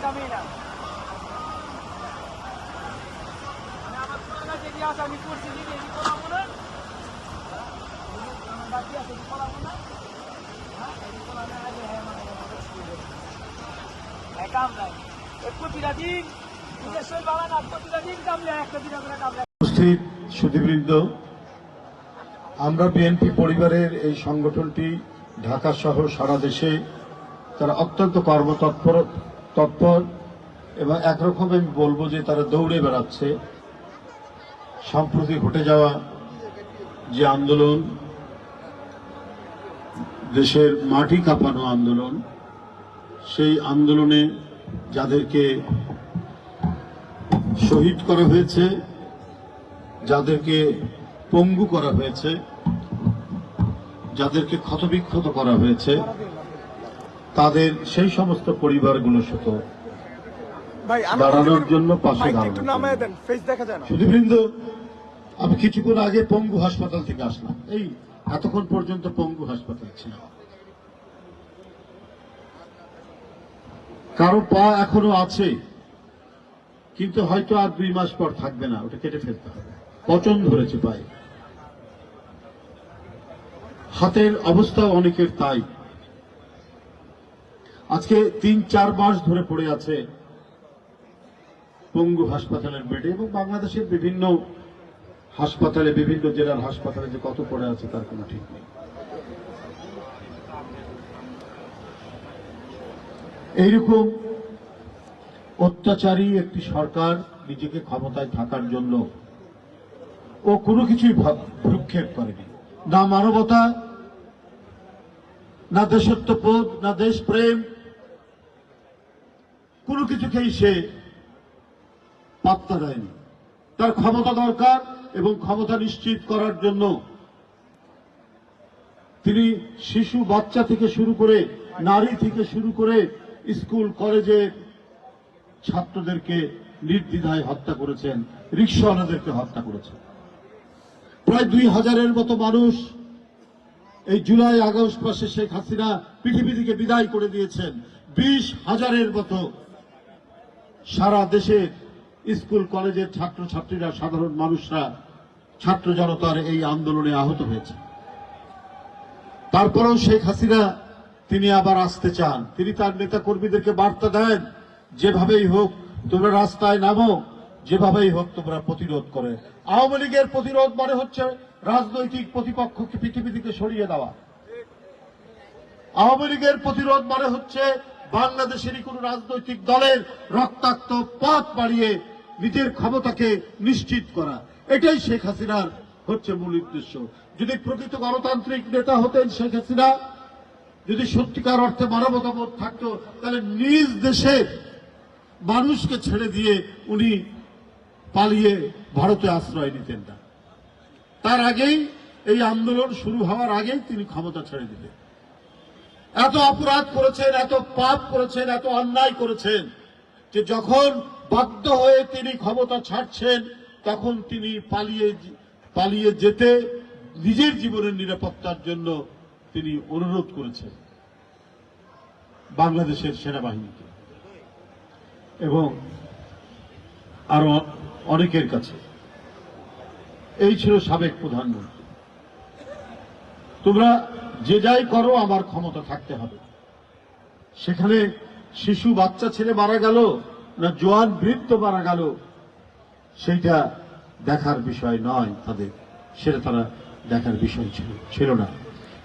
দামই না আমার পুরোনো যে ইতিহাস আমি করছি যে এই করাবো না বাকি আছে করাবো না হ্যাঁ এই করানো আগে হ্যাঁ মানে কাম নাই প্রতিটা দিন নিজস্বই বাবা না প্রতিটা দিন কামলে একটা দিন আমরা কামলে উপস্থিত সুধীবৃন্দ, আমরা বিএনপি পরিবারের এই সংগঠনটি ঢাকা সহ সারা দেশে তারা অত্যন্ত তৎপর এবং একরকম আমি বলবো যে তারা দৌড়ে বেড়াচ্ছে। সম্প্রতি ঘটে যাওয়া যে আন্দোলন, দেশের মাটি কাঁপানো আন্দোলন, সেই আন্দোলনে যাদেরকে শহীদ করা হয়েছে, যাদেরকে পঙ্গু করা হয়েছে, যাদেরকে ক্ষতবিক্ষত করা হয়েছে, তাদের সেই সমস্ত পরিবারগুলোর সাথে দাঁড়ানোর জন্য পাশে দাঁড়ানো। সুধীবৃন্দ, আমি কিছুক্ষণ আগে পঙ্গু হাসপাতাল থেকে আসলাম। এই এতক্ষণ পর্যন্ত পঙ্গু হাসপাতাল ছিল, কারো পা এখনো আছে, কিন্তু হয়তো আর 2 মাস পর থাকবে না, ওটা কেটে ফেলতে হবে। পচন ধরেছে পায়ে, হাতের অবস্থা অনেকের তাই। আজকে 3-4 মাস ধরে পড়ে আছে পঙ্গু হাসপাতালের বেডে, এবং বাংলাদেশের বিভিন্ন হাসপাতালে, বিভিন্ন জেলার হাসপাতালে যে কত পড়ে আছে তার কোনো ঠিক নেই। এইরকম অত্যাচারী একটি সরকার নিজেকে ক্ষমতায় থাকার জন্য ও কোনো কিছুই ভ্রুক্ষেপ করেনি, না মানবতা, না দেশত্ববোধ, না দেশপ্রেম, কোনো কিছুকেই সে পাত্তা দেয়নি। তার ক্ষমতা দরকার এবং ক্ষমতা নিশ্চিত করার জন্য তিনি শিশু বাচ্চা থেকে শুরু করে, নারী থেকে শুরু করে, স্কুল কলেজে ছাত্রদেরকে নির্দ্বিধায় হত্যা করেছেন, রিকশাওয়ালাদেরকে হত্যা করেছেন। প্রায় 2000-এর মতো মানুষ এই জুলাই আগস্ট মাসে শেখ হাসিনা পৃথিবী থেকে বিদায় করে দিয়েছেন। 20,000-এর মতো সারা দেশে স্কুল কলেজের ছাত্রছাত্রীরা, সাধারণ মানুষরা, ছাত্র জনতার এই আন্দোলনে আহত হয়েছে। তারপরেও শেখ হাসিনা তিনি আবার আসতে চান। তিনি তার নেতা কর্মীদেরকে বার্তা দেন, যেভাবেই হোক তোমরা রাস্তায় নামো, যেভাবেই হোক তোমরা প্রতিরোধ করে। আওয়ামী লীগের প্রতিরোধ মানে হচ্ছে রাজনৈতিক প্রতিপক্ষকে পৃথিবী থেকে সরিয়ে দেওয়া। আওয়ামী লীগের প্রতিরোধ মানে হচ্ছে বাংলাদেশেরই কোন রাজনৈতিক দলের রক্তাক্ত পথ বাড়িয়ে নিজের ক্ষমতাকে নিশ্চিত করা। এটাই শেখ হাসিনার হচ্ছে মূল উদ্দেশ্য। যদি প্রকৃত গণতান্ত্রিক নেতা হতেন শেখ হাসিনা, যদি সত্যিকার অর্থে মানবতাবোধ থাকতো, তাহলে নিজ দেশের মানুষকে ছেড়ে দিয়ে উনি পালিয়ে ভারতে আশ্রয় নিতেন না। তার আগেই, এই আন্দোলন শুরু হওয়ার আগেই তিনি ক্ষমতা ছেড়ে দিতেন। এত অপরাধ করেছেন, এত পাপ করেছেন, এত অন্যায় করেছেন যে যখন বাধ্য হয়ে তিনি ক্ষমতা ছাড়ছেন, তখন তিনি পালিয়ে যেতে নিজের জীবনের নিরাপত্তার জন্য তিনি অনুরোধ করেছেন বাংলাদেশের সেনাবাহিনীকে এবং আরো অনেকের কাছে। এই ছিল সাবেক প্রধানমন্ত্রী। তোমরা যে যাই করো, আমার ক্ষমতা থাকতে হবে। সেখানে শিশু বাচ্চা ছেলে মারা গেল না জোয়ান বৃদ্ধ মারা গেল, সেইটা দেখার বিষয় নয় তাদের, সেটা তারা দেখার বিষয় ছিল না।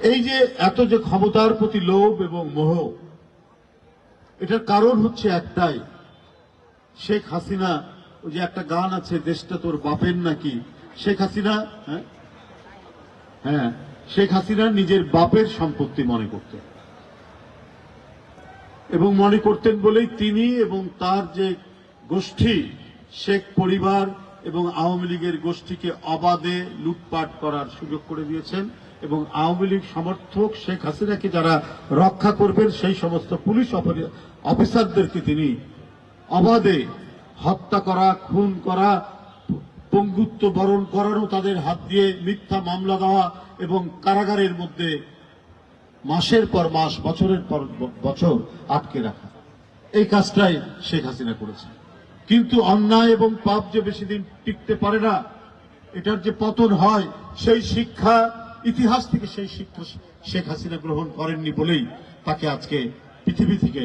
এই যে এত যে ক্ষমতার প্রতি লোভ এবং মোহ, এটার কারণ হচ্ছে একটাই, শেখ হাসিনা, ওই যে একটা গান আছে, দেশটা তোর বাপের নাকি, শেখ হাসিনা, হ্যাঁ শেখ হাসিনা নিজের বাপের সম্পত্তি মনে করতেন, এবং মনে করতেন বলেই তিনি এবং তার যে গোষ্ঠী, শেখ পরিবার এবং আওয়ামী লীগের গোষ্ঠীকে অবাধে লুটপাট করার সুযোগ করে দিয়েছেন। এবং আওয়ামী লীগ সমর্থক শেখ হাসিনাকে যারা রক্ষা করবেন, সেই সমস্ত পুলিশ অফিসারদেরকে তিনি অবাধে হত্যা করা, খুন করা, পঙ্গুত্ব বরণ করানো, তাদের হাত দিয়ে মিথ্যা মামলা দেওয়া এবং কারাগারের মধ্যে মাসের পর মাস, বছরের পর বছর আটকে রাখা। এই কাজটাই শেখ হাসিনা করেছে। কিন্তু অন্যায় এবং পাপ যে বেশি দিন টিকতে পারে না, এটার যে পতন হয়, সেই শিক্ষা ইতিহাস থেকে সেই শিক্ষা শেখ হাসিনা গ্রহণ করেননি বলেই তাকে আজকে পৃথিবী থেকে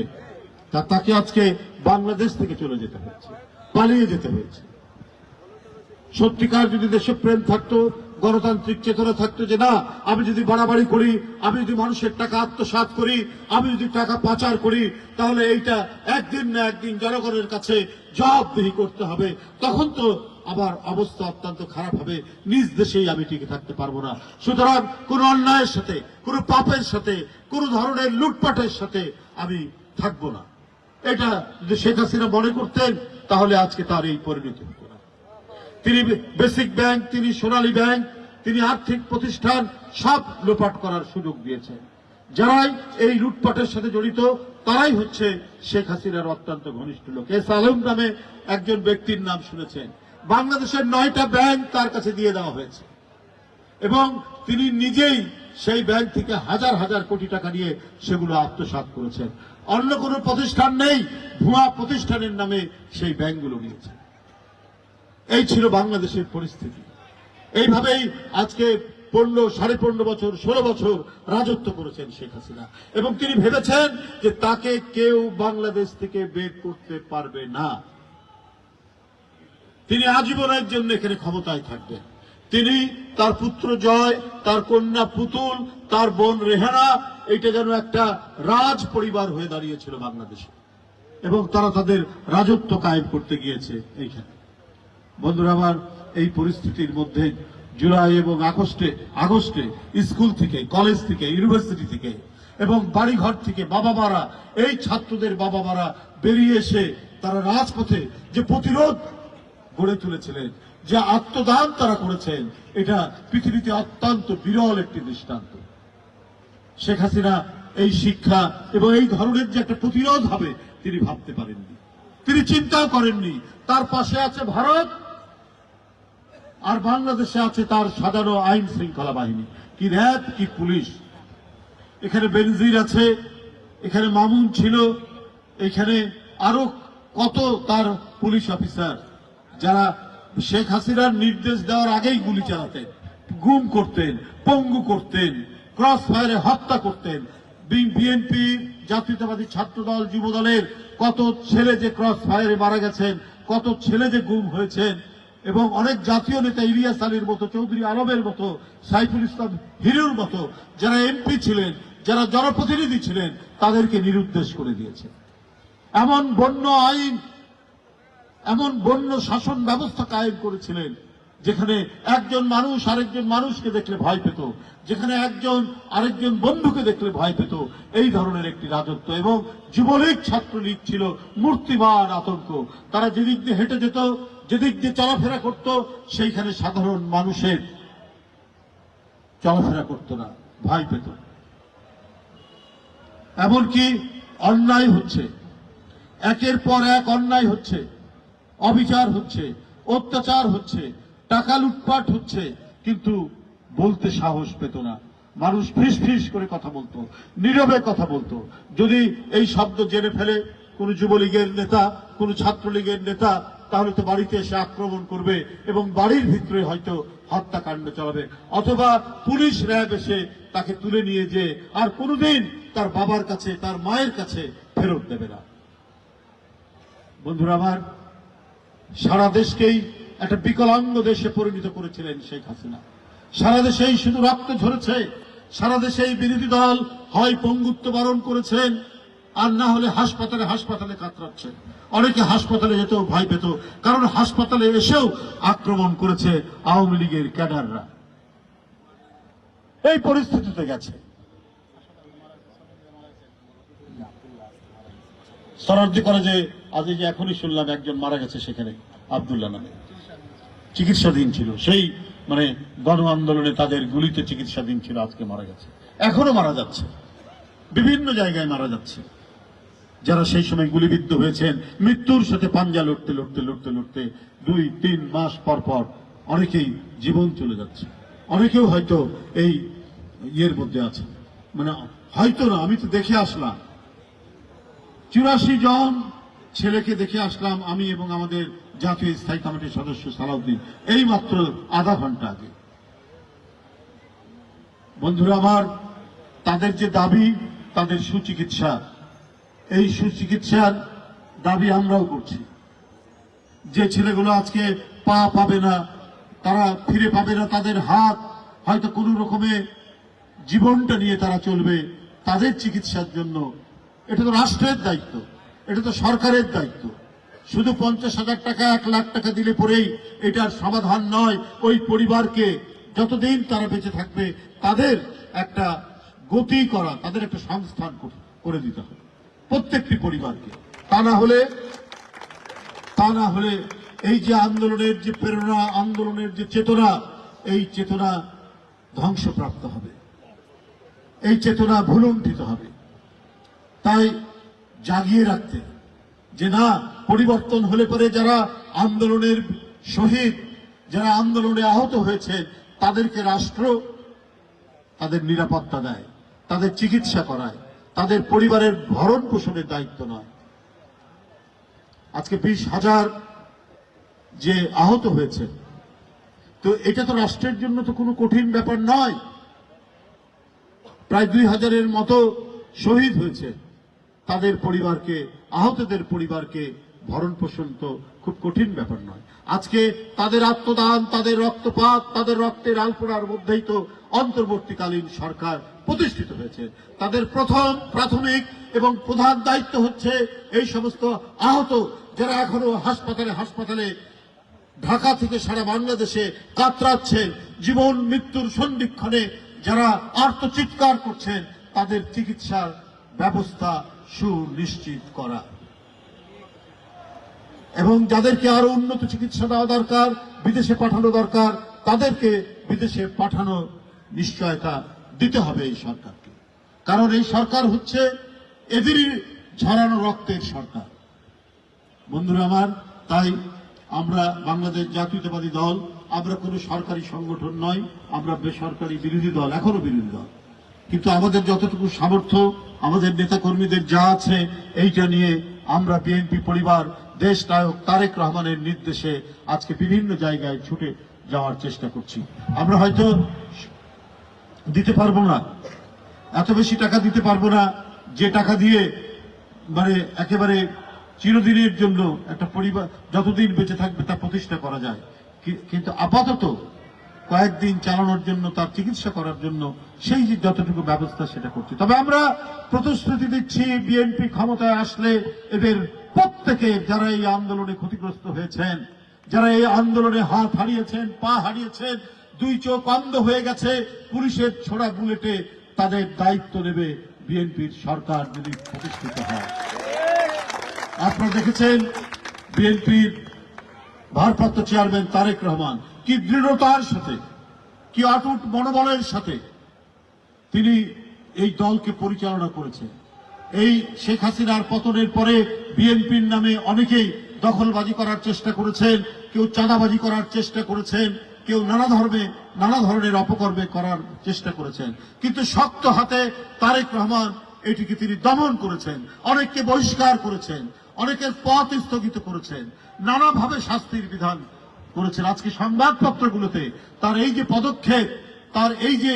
তাকে আজকে বাংলাদেশ থেকে চলে যেতে হয়েছে, পালিয়ে যেতে হয়েছে। সত্যিকার যদি দেশপ্রেম থাকতো, গণতান্ত্রিক চেতনা থাকতো, যে না, আমি যদি বাড়াবাড়ি করি, আমি যদি মানুষের টাকা আত্মসাৎ করি, আমি যদি টাকা পাচার করি, তাহলে এইটা একদিন না একদিন জনগণের কাছে জবাবদিহি করতে হবে, তখন তো আবার অবস্থা অত্যন্ত খারাপ হবে, নিজ দেশেই আমি টিকে থাকতে পারবো না। সুতরাং কোন অন্যায়ের সাথে, কোন পাপের সাথে, কোন ধরনের লুটপাটের সাথে আমি থাকবো না। এটা যদি শেখ হাসিনা মনে করতেন, তাহলে আজকে তার এই পরিণতি হতো না। তিনি বেসিক ব্যাংক, তিনি সোনালী ব্যাংক, তিনি আর্থিক প্রতিষ্ঠান সব লোপাট করার সুযোগ দিয়েছেন। যারাই এই লুটপাটের সাথে জড়িত, তারাই হচ্ছে শেখ হাসিনার অত্যন্ত ঘনিষ্ঠ লোক। এস আলম নামে একজন ব্যক্তির নাম শুনেছেন। বাংলাদেশের 9টা ব্যাংক তার কাছে দিয়ে দেওয়া হয়েছে এবং তিনি নিজেই সেই ব্যাংক থেকে হাজার হাজার কোটি টাকা নিয়ে সেগুলো আত্মসাৎ করেছেন। অন্য কোনো প্রতিষ্ঠান নেই, ভুয়া প্রতিষ্ঠানের নামে সেই ব্যাংকগুলো নিয়েছে। এই ছিল বাংলাদেশের পরিস্থিতি। এইভাবেই আজকে 15-15.5 বছর, 16 বছর রাজত্ব করেছেন শেখ হাসিনা, এবং তিনি ভেবেছেন যে তাকে কেউ বাংলাদেশ থেকে বের করতে পারবে না। তিনি আজীবনের জন্য এখানে ক্ষমতায় থাকবেন। তিনি, তার পুত্র জয়, তার কন্যা পুতুল, তার বোন রেহানা, এটা যেন একটা রাজ পরিবার হয়ে দাঁড়িয়েছিল বাংলাদেশে, এবং তারা তাদের রাজত্ব কায়েম করতে গিয়েছে এইখানে। বন্ধুরা আমার, এই পরিস্থিতির মধ্যে জুলাই এবং আগস্টে স্কুল থেকে, কলেজ থেকে, ইউনিভার্সিটি থেকে এবং বাড়িঘর থেকে বাবা মারা, এই ছাত্রদের বাবা মারা বেরিয়ে এসে তারা রাজপথে যে প্রতিরোধ গড়ে তুলেছিলেন, যে আত্মদান তারা করেছেন, এটা পৃথিবীতে অত্যন্ত বিরল একটি দৃষ্টান্ত। শেখ হাসিনা এই শিক্ষা এবং এই ধরনের যে একটা প্রতিরোধ হবে তিনি ভাবতে পারেননি, তিনি চিন্তাও করেননি। তার পাশে আছে ভারত, আর বাংলাদেশে আছে তার সাজানো আইন শৃঙ্খলা বাহিনী, কি র্যাব, কি পুলিশ। এখানে বেনজির আছে, এখানে মামুন ছিল, এখানে আরো কত তার পুলিশ অফিসার, যারা শেখ হাসিনার নির্দেশ দেওয়ার আগেই গুলি চালাতেন, গুম করতেন, পঙ্গু করতেন, ক্রস ফায়ারে হত্যা করতেন। বিএনপি, জাতীয়তাবাদী ছাত্রদল, যুবদলের কত ছেলে যে ক্রস ফায়ারে মারা গেছেন, কত ছেলে যে গুম হয়েছেন, এবং অনেক জাতীয় নেতা ইলিয়াস আলীর মতো, চৌধুরী আলমের মতো, সাইফুল ইসলাম হিরুর মতো যারা এমপি ছিলেন, যারা জনপ্রতিনিধি ছিলেন, তাদেরকে নিরুদ্দেশ করে দিয়েছে। এমন বন্য আইন, এমন বন্য শাসন ব্যবস্থা কায়েম করেছিলেন, যেখানে একজন মানুষ আরেকজন মানুষকে দেখলে ভয় পেত, যেখানে একজন আরেকজন বন্ধুকে দেখলে ভয় পেত। এই ধরনের একটি রাজত্ব। এবং যুবলীগ, ছাত্রলীগ ছিল মূর্তিমান আতঙ্ক। তারা যেদিক দিয়ে হেঁটে যেত, যেদিক দিয়ে চলাফেরা করত, সেইখানে সাধারণ মানুষের চলাফেরা করত না, ভয় পেত। এমনকি অন্যায় হচ্ছে, একের পর এক অন্যায় হচ্ছে, অবিচার হচ্ছে, অত্যাচার হচ্ছে, টাকা লুটপাট হচ্ছে, কিন্তু বলতে সাহস পেত না। মানুষ ফিস ফিস করে কথা বলতো, নীরবে কথা বলতো। যদি এই শব্দ জেনে ফেলে কোন যুবলীগের নেতা, কোন ছাত্রলীগের নেতা, তাহলে তো বাড়িতে এসে আক্রমণ করবে এবং বাড়ির ভিতরে হয়তো হত্যাকাণ্ড চালাবে, অথবা পুলিশ র্যাব এসে তাকে তুলে নিয়ে যে আর কোনোদিন তার বাবার কাছে, তার মায়ের কাছে ফেরত দেবে না। বন্ধুরা আমার, সারা দেশকেই একটা বিকলাঙ্গ দেশে পরিণত করেছিলেন শেখ হাসিনা। সারা দেশেই শুধু রক্ত ঝরেছে, সারা দেশেই বিরোধী দল হয় পঙ্গুত্ব বরণ করেছেন, আর না হলে হাসপাতালে হাসপাতালে কাতরাচ্ছেন। অনেকে হাসপাতালে যেতেও ভয় পেত, কারণ হাসপাতালে এসেও আক্রমণ করেছে আওয়ামী লীগের ক্যাডাররা। এই পরিস্থিতিতে গেছে। সরারদি কলেজে আজ যে এখনই শুনলাম একজন মারা গেছে সেখানে, আব্দুল্লাহ নামে, চিকিৎসাধীন ছিল। সেই গণ আন্দোলনে তাদের গুলিতে চিকিৎসাধীন ছিল, আজকে মারা গেছে। এখনো মারা যাচ্ছে, বিভিন্ন জায়গায় মারা যাচ্ছে যারা সেই সময় গুলিবিদ্ধ হয়েছেন। মৃত্যুর সাথে পাঞ্জা লড়তে লড়তে লড়তে লড়তে 2-3 মাস পর পর অনেকেই জীবন চলে যাচ্ছে। অনেকেও হয়তো এই ইয়ের মধ্যে আছে, হয়তো না, আমি তো দেখে আসলাম 84 জন ছেলেকে দেখে আসলাম আমি এবং আমাদের জাতীয় স্থায়ী কমিটির সদস্য সালাউদ্দিন এই মাত্র আধা ঘন্টা আগে। বন্ধুরা আমার, তাদের যে দাবি, তাদের সুচিকিৎসা, এই সুচিকিৎসার দাবি আমরাও করছি। যে ছেলেগুলো আজকে পা পাবে না, তারা ফিরে পাবে না তাদের হাত, হয়তো কোনো রকমে জীবনটা নিয়ে তারা চলবে, তাদের চিকিৎসার জন্য এটা তো রাষ্ট্রের দায়িত্ব, এটা তো সরকারের দায়িত্ব। শুধু 50,000 টাকা 1 লাখ টাকা দিলে পরেই এটার সমাধান নয়। ওই পরিবারকে যতদিন তারা বেঁচে থাকবে তাদের একটা গতি করা, তাদের একটা সংস্থান করে দিতে হবে প্রত্যেকটি পরিবারকে। তা না হলে এই যে আন্দোলনের যে প্রেরণা, আন্দোলনের যে চেতনা, এই চেতনা ধ্বংসপ্রাপ্ত হবে, এই চেতনা ভুলুণ্ঠিত হবে। তাই জাগিয়ে রাখতে, যে না, পরিবর্তন হলে পরে যারা আন্দোলনের শহীদ, যারা আন্দোলনে আহত হয়েছে, তাদেরকে রাষ্ট্র তাদের নিরাপত্তা দেয়, তাদের চিকিৎসা করায়, তাদের পরিবারের ভরণ পোষণের দায়িত্ব নয়। আজকে 20,000 যে আহত হয়েছে, তো এটা তো রাষ্ট্রের জন্য তো কোনো কঠিন ব্যাপার নয়। প্রায় 2,000-এর মতো শহীদ হয়েছে, তাদের পরিবারকে, আহতদের পরিবারকে ভরণ পোষণ তো খুব কঠিন ব্যাপার নয়। আজকে তাদের আত্মদান, তাদের রক্তপাত, তাদের রক্তের আলপনার মধ্যেই তো অন্তর্বর্তীকালীন সরকার প্রতিষ্ঠিত হয়েছে। তাদের প্রথম, প্রাথমিক এবং প্রধান দায়িত্ব হচ্ছে এই সমস্ত আহত যারা এখনো হাসপাতালে ঢাকা থেকে সারা বাংলাদেশে কাতরাচ্ছেন, জীবন মৃত্যুর সন্ধিক্ষণে যারা আর্তচিৎকার করছেন, তাদের চিকিৎসার ব্যবস্থা সুনিশ্চিত করা এবং যাদেরকে আরো উন্নত চিকিৎসা দেওয়া দরকার, বিদেশে পাঠানো দরকার, তাদেরকে বিদেশে পাঠানো নিশ্চয়তা দিতে হবে এই সরকারকে। কারণ এই সরকার হচ্ছে এদেরই ঝরানো রক্তের সরকার। বন্ধুরা আমার, তাই আমরা বাংলাদেশ জাতীয়তাবাদী দল, আমরা কোনো সরকারি সংগঠন নয়, আমরা বেসরকারি বিরোধী দল, এখনো বিরোধী দল। কিন্তু আমাদের যতটুকু সামর্থ্য, আমাদের নেতাকর্মীদের যা আছে, এইটা নিয়ে আমরা বিএনপি পরিবার দেশ নায়ক তারেক রহমানের নির্দেশে আজকে বিভিন্ন জায়গায় ছুটে যাওয়ার চেষ্টা করছি। আমরা হয়তো দিতে পারবো না, এত বেশি টাকা দিতে পারবো না যে টাকা দিয়ে মানে একেবারে চিরদিনের জন্য একটা পরিবার যতদিন বেঁচে থাকবে তা প্রতিষ্ঠা করা যায়, কিন্তু আপাতত কয়েকদিন চালানোর জন্য, তার চিকিৎসা করার জন্য সেই যে যতটুকু ব্যবস্থা সেটা করছি। তবে আমরা প্রতিশ্রুতি দিচ্ছি, বিএনপি ক্ষমতায় আসলে এদের প্রত্যেকে, যারা এই আন্দোলনে ক্ষতিগ্রস্ত হয়েছেন, যারা এই আন্দোলনে হাত হারিয়েছেন, পা হারিয়েছেন, 2 চোখ অন্ধ হয়ে গেছে পুলিশের ছোড়া বুলেটে, তাদের দায়িত্ব নেবে বিএনপির সরকার যদি প্রতিষ্ঠিত হয়। আপনারা দেখেছেন বিএনপির ভারপ্রাপ্ত চেয়ারম্যান তারেক রহমান কি দৃঢ়তার সাথে, কি অটুট মনোবলের সাথে তিনি এই দলকে পরিচালনা করেছেন। এই শেখ হাসিনার পতনের পরে বিএনপির নামে অনেকেই দখলবাজি করার চেষ্টা করেছেন, কেউ চাঁদাবাজি করার চেষ্টা করেছেন, কেউ নানা ধরনের অপকর্মে করার চেষ্টা করেছেন, কিন্তু শক্ত হাতে তারেক রহমান এটিকে তিনি দমন করেছেন, অনেককে বহিষ্কার করেছেন, অনেকের পথ স্থগিত করেছেন, নানাভাবে শাস্তির বিধান করেছেন। আজকে সংবাদপত্রগুলোতে তার এই যে পদক্ষেপ, তার এই যে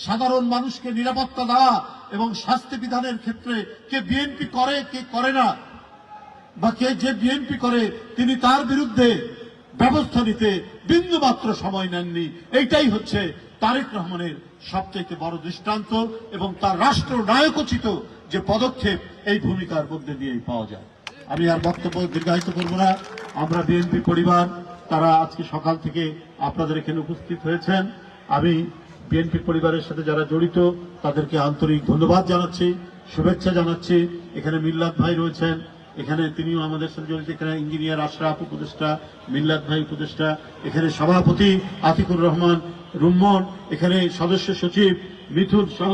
সাধারণ মানুষকে নিরাপত্তা দেওয়া এবং শাস্তি বিধানের ক্ষেত্রে কে বিএনপি করে, কে করে না, বা কে যে বিএনপি করে তিনি তার বিরুদ্ধে ব্যবস্থা নিতে বিন্দুমাত্র সময় নেননি, এইটাই হচ্ছে তারেক রহমানের সবচেয়ে বড় দৃষ্টান্ত এবং তার রাষ্ট্র নায়কোচিত যে পদক্ষেপ এই ভূমিকার মধ্যে দিয়েই পাওয়া যায়। আমি আর বক্তব্য দীর্ঘায়িত করব না। আমরা বিএনপি পরিবার, তারা আজকে সকাল থেকে আপনাদের এখানে উপস্থিত হয়েছেন। আমি বিএনপি পরিবারের সাথে যারা জড়িত তাদেরকে আন্তরিক ধন্যবাদ জানাচ্ছি, শুভেচ্ছা জানাচ্ছি। এখানে মিল্লাত ভাই রয়েছেন, এখানে তিনিও আমাদের সাথে জড়িত। এখানে ইঞ্জিনিয়ার আশরাফ উপদেষ্টা, মিল্লাত ভাই উপদেষ্টা, এখানে সভাপতি আতিকুর রহমান রুম্মন, এখানে সদস্য সচিব মিথুন সহ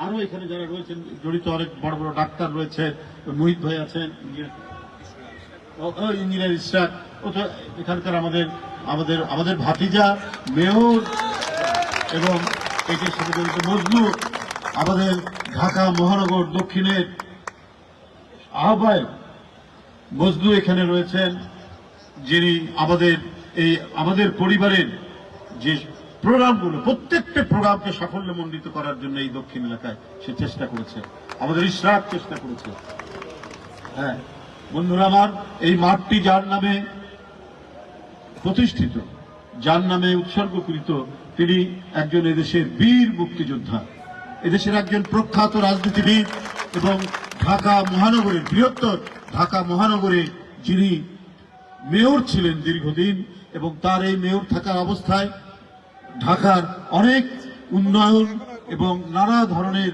আরো এখানে যারা রয়েছেন জড়িত, অনেক বড় বড় ডাক্তার রয়েছেন, মুহিত ভাই আছেন, ইঞ্জিনিয়ার ইশরাক, এখানকার আমাদের ভাতিজা মেয়র এবং এটির সাথে জড়িত মজনু, আমাদের ঢাকা মহানগর দক্ষিণের আহ্বায়ক মজনু এখানে রয়েছেন, যিনি আমাদের পরিবারের যে প্রোগ্রামগুলো, প্রত্যেকটা প্রোগ্রামকে সাফল্যমণ্ডিত করার জন্য এই দক্ষিণ এলাকায় সে চেষ্টা করেছে, আমাদের ইশরাক চেষ্টা করেছে। হ্যাঁ বন্ধুরা আমার, এই মাঠটি যার নামে প্রতিষ্ঠিত, যার নামে উৎসর্গকৃত, তিনি একজন এদেশের বীর মুক্তিযোদ্ধা, এদেশের একজন প্রখ্যাত রাজনীতিবিদ এবং ঢাকা মহানগরের, বৃহত্তর ঢাকা মহানগরে যিনি মেয়র ছিলেন দীর্ঘদিন, এবং তার এই মেয়র থাকার অবস্থায় ঢাকার অনেক উন্নয়ন এবং নানা ধরনের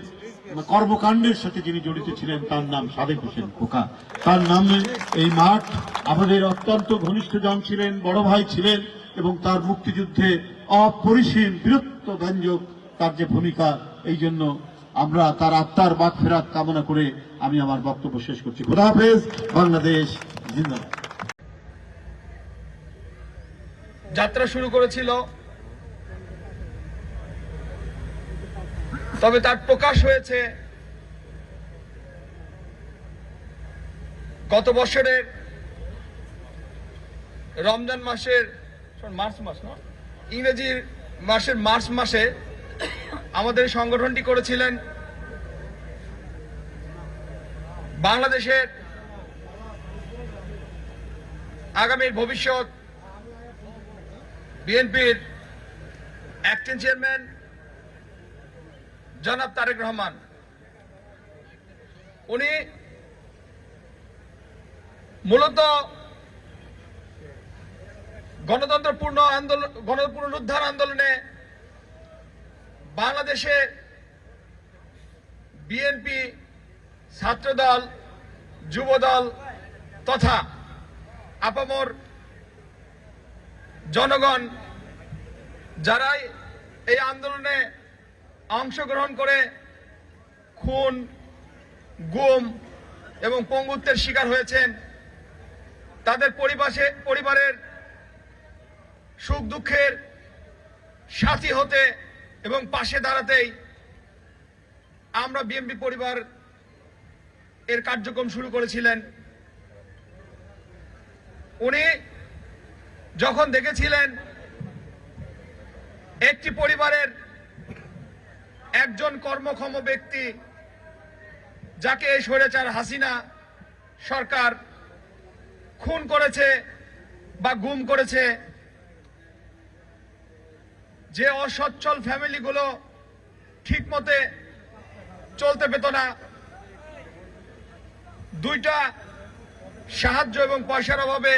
কর্মকাণ্ডের সাথে যিনি জড়িত ছিলেন, তার নাম সাদেক হোসেন খোকা। তার নামে এই মাঠ আমাদের অত্যন্ত ঘনিষ্ঠজন ছিলেন, বড় ভাই ছিলেন, এবং তার মুক্তিযুদ্ধে অপরিসীম বীরত্ব ব্যঞ্জক তার যে ভূমিকা, এই জন্য আমরা তার আত্মার মাগফিরাত কামনা করে আমি আমার বক্তব্য শেষ করছি। খোদা হাফেজ। বাংলাদেশ জিন্দাবাদ। যাত্রা শুরু করেছিল, তবে তার প্রকাশ হয়েছে গত বছরের রমজান মাসের মার্চ মাস, না ইংরেজি মাসের মার্চ মাসে আমাদের সংগঠনটি করেছিলেন বাংলাদেশের আগামীর ভবিষ্যৎ বিএনপির অ্যাক্টিং চেয়ারম্যান জনাব তারেক রহমান। উনি মূলত গণতন্ত্র পুনরুদ্ধার আন্দোলনে বাংলাদেশে বিএনপি, ছাত্রদল, যুবদল তথা আপামর জনগণ যারাই এই আন্দোলনে অংশগ্রহণ করে খুন, গুম এবং পঙ্গুত্বের শিকার হয়েছেন, তাদের পরিবারের সুখ দুঃখের সাথী হতে এবং পাশে দাঁড়াতেই আমরা বিএনপি পরিবার এর কার্যক্রম শুরু করেছিলেন। উনি যখন দেখেছিলেন একটি পরিবারের একজন কর্মক্ষম ব্যক্তি, যাকে এই স্বৈরাচার হাসিনা সরকার খুন করেছে বা গুম করেছে, যে অসচ্ছল ফ্যামিলিগুলো ঠিক মতে চলতে পেত না, দুইটা সাহায্য এবং পয়সার অভাবে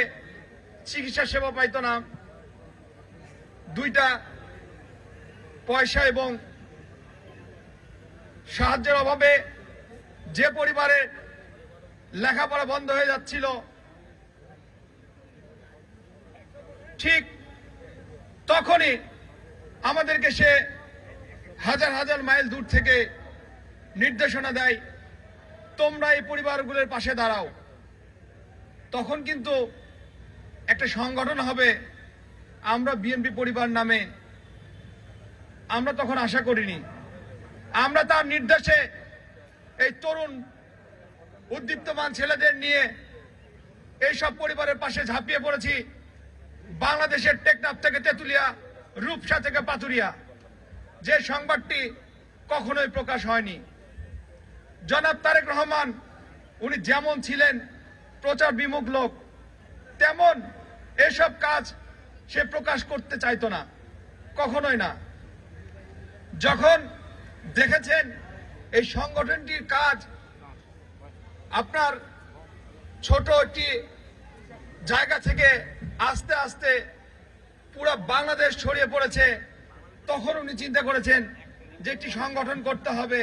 চিকিৎসা সেবা পাইত না, দুইটা পয়সা এবং সাহায্যের অভাবে যে পরিবারের লেখাপড়া বন্ধ হয়ে যাচ্ছিল, ঠিক তখনই আমাদেরকে সে হাজার হাজার মাইল দূর থেকে নির্দেশনা দেয়, তোমরা এই পরিবারগুলোর পাশে দাঁড়াও। তখন কিন্তু একটা সংগঠন হবে, আমরা বিএনপি পরিবার নামে আমরা তখন আশা করিনি। আমরা তার নির্দেশে এই তরুণ উদ্দীপ্তমান ছেলেদের নিয়ে এইসব পরিবারের পাশে ঝাঁপিয়ে পড়েছি। বাংলাদেশের টেকনাফ থেকে তেঁতুলিয়া, রূপসা থেকে পাতুরিয়া, যে সংবাদটি কখনোই প্রকাশ হয়নি। জনাব তারেক রহমান উনি যেমন ছিলেন প্রচার বিমুখ লোক, তেমন এসব কাজ সে প্রকাশ করতে চাইতো না, কখনোই না। যখন দেখেছেন এই সংগঠনটির কাজ আপনার ছোট একটি জায়গা থেকে আস্তে আস্তে পুরো বাংলাদেশ ছড়িয়ে পড়েছে, তখন উনি চিন্তা করেছেন যে একটি সংগঠন করতে হবে,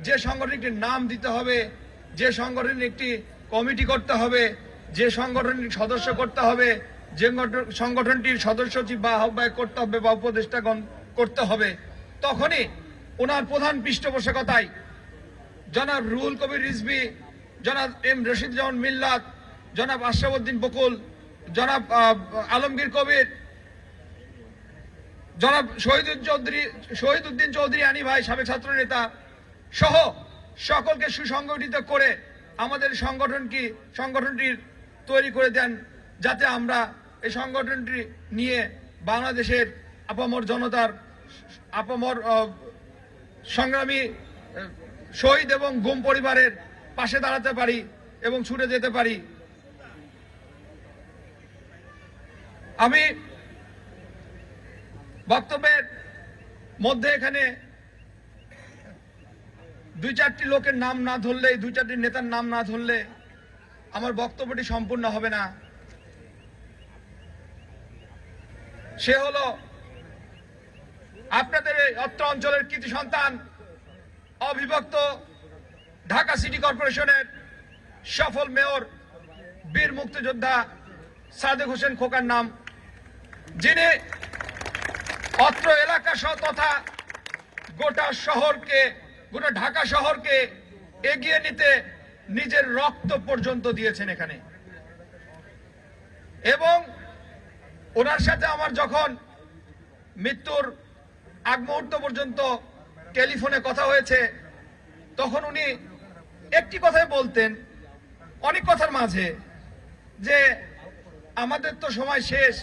যে সংগঠনটির নাম দিতে হবে, যে সংগঠনের একটি কমিটি করতে হবে, যে সংগঠনটির সদস্য করতে হবে, যে সংগঠনটির সদস্য সচিব বা আহ্বায়ক করতে হবে বা উপদেষ্টাগণ করতে হবে। তখনই ওনার প্রধান পৃষ্ঠপোষকতায় জনাব রুহুল কবির রিজভী, জনাব এম রশিদুজ্জামান মিল্লাত, জনাব আশরাফুদ্দিন বকুল, জনাব আলমগীর কবির, জনাব শহীদউদ্দিন চৌধুরী আনি ভাই, সাবেক ছাত্র নেতা সহ সকলকে সুসংগঠিত করে আমাদের সংগঠনটি তৈরি করে দেন, যাতে আমরা এই সংগঠনটি নিয়ে বাংলাদেশের আপামর জনতার আপামর সংগ্রামী শহীদ এবং গুম পরিবারের পাশে দাঁড়াতে পারি এবং ছুটে যেতে পারি। আমি বক্তব্যের মধ্যে এখানে দুই চারটি লোকের নাম না ধরলে, দুই চারটি নেতার নাম না ধরলে আমার বক্তব্যটি সম্পূর্ণ হবে না। সে হলো আপনাদের এই অত্র অঞ্চলের কৃতি সন্তান, অবিভক্ত ঢাকা সিটি কর্পোরেশনের সফল মেয়র, বীর মুক্তিযোদ্ধা সাদেক হোসেন খোকার নাম, যিনি অত্র এলাকা সহ তথা গোটা ঢাকা শহরকে এগিয়ে নিতে নিজের রক্ত পর্যন্ত দিয়েছেন এখানে। এবং ওনার সাথে আমার যখন মৃত্যুর আগ মুহূর্ত পর্যন্ত টেলিফোনে কথা হয়েছে, তখন উনি একটি কথাই বলতেন অনেক কথার মাঝে, যে আমাদের তো সময় শেষ,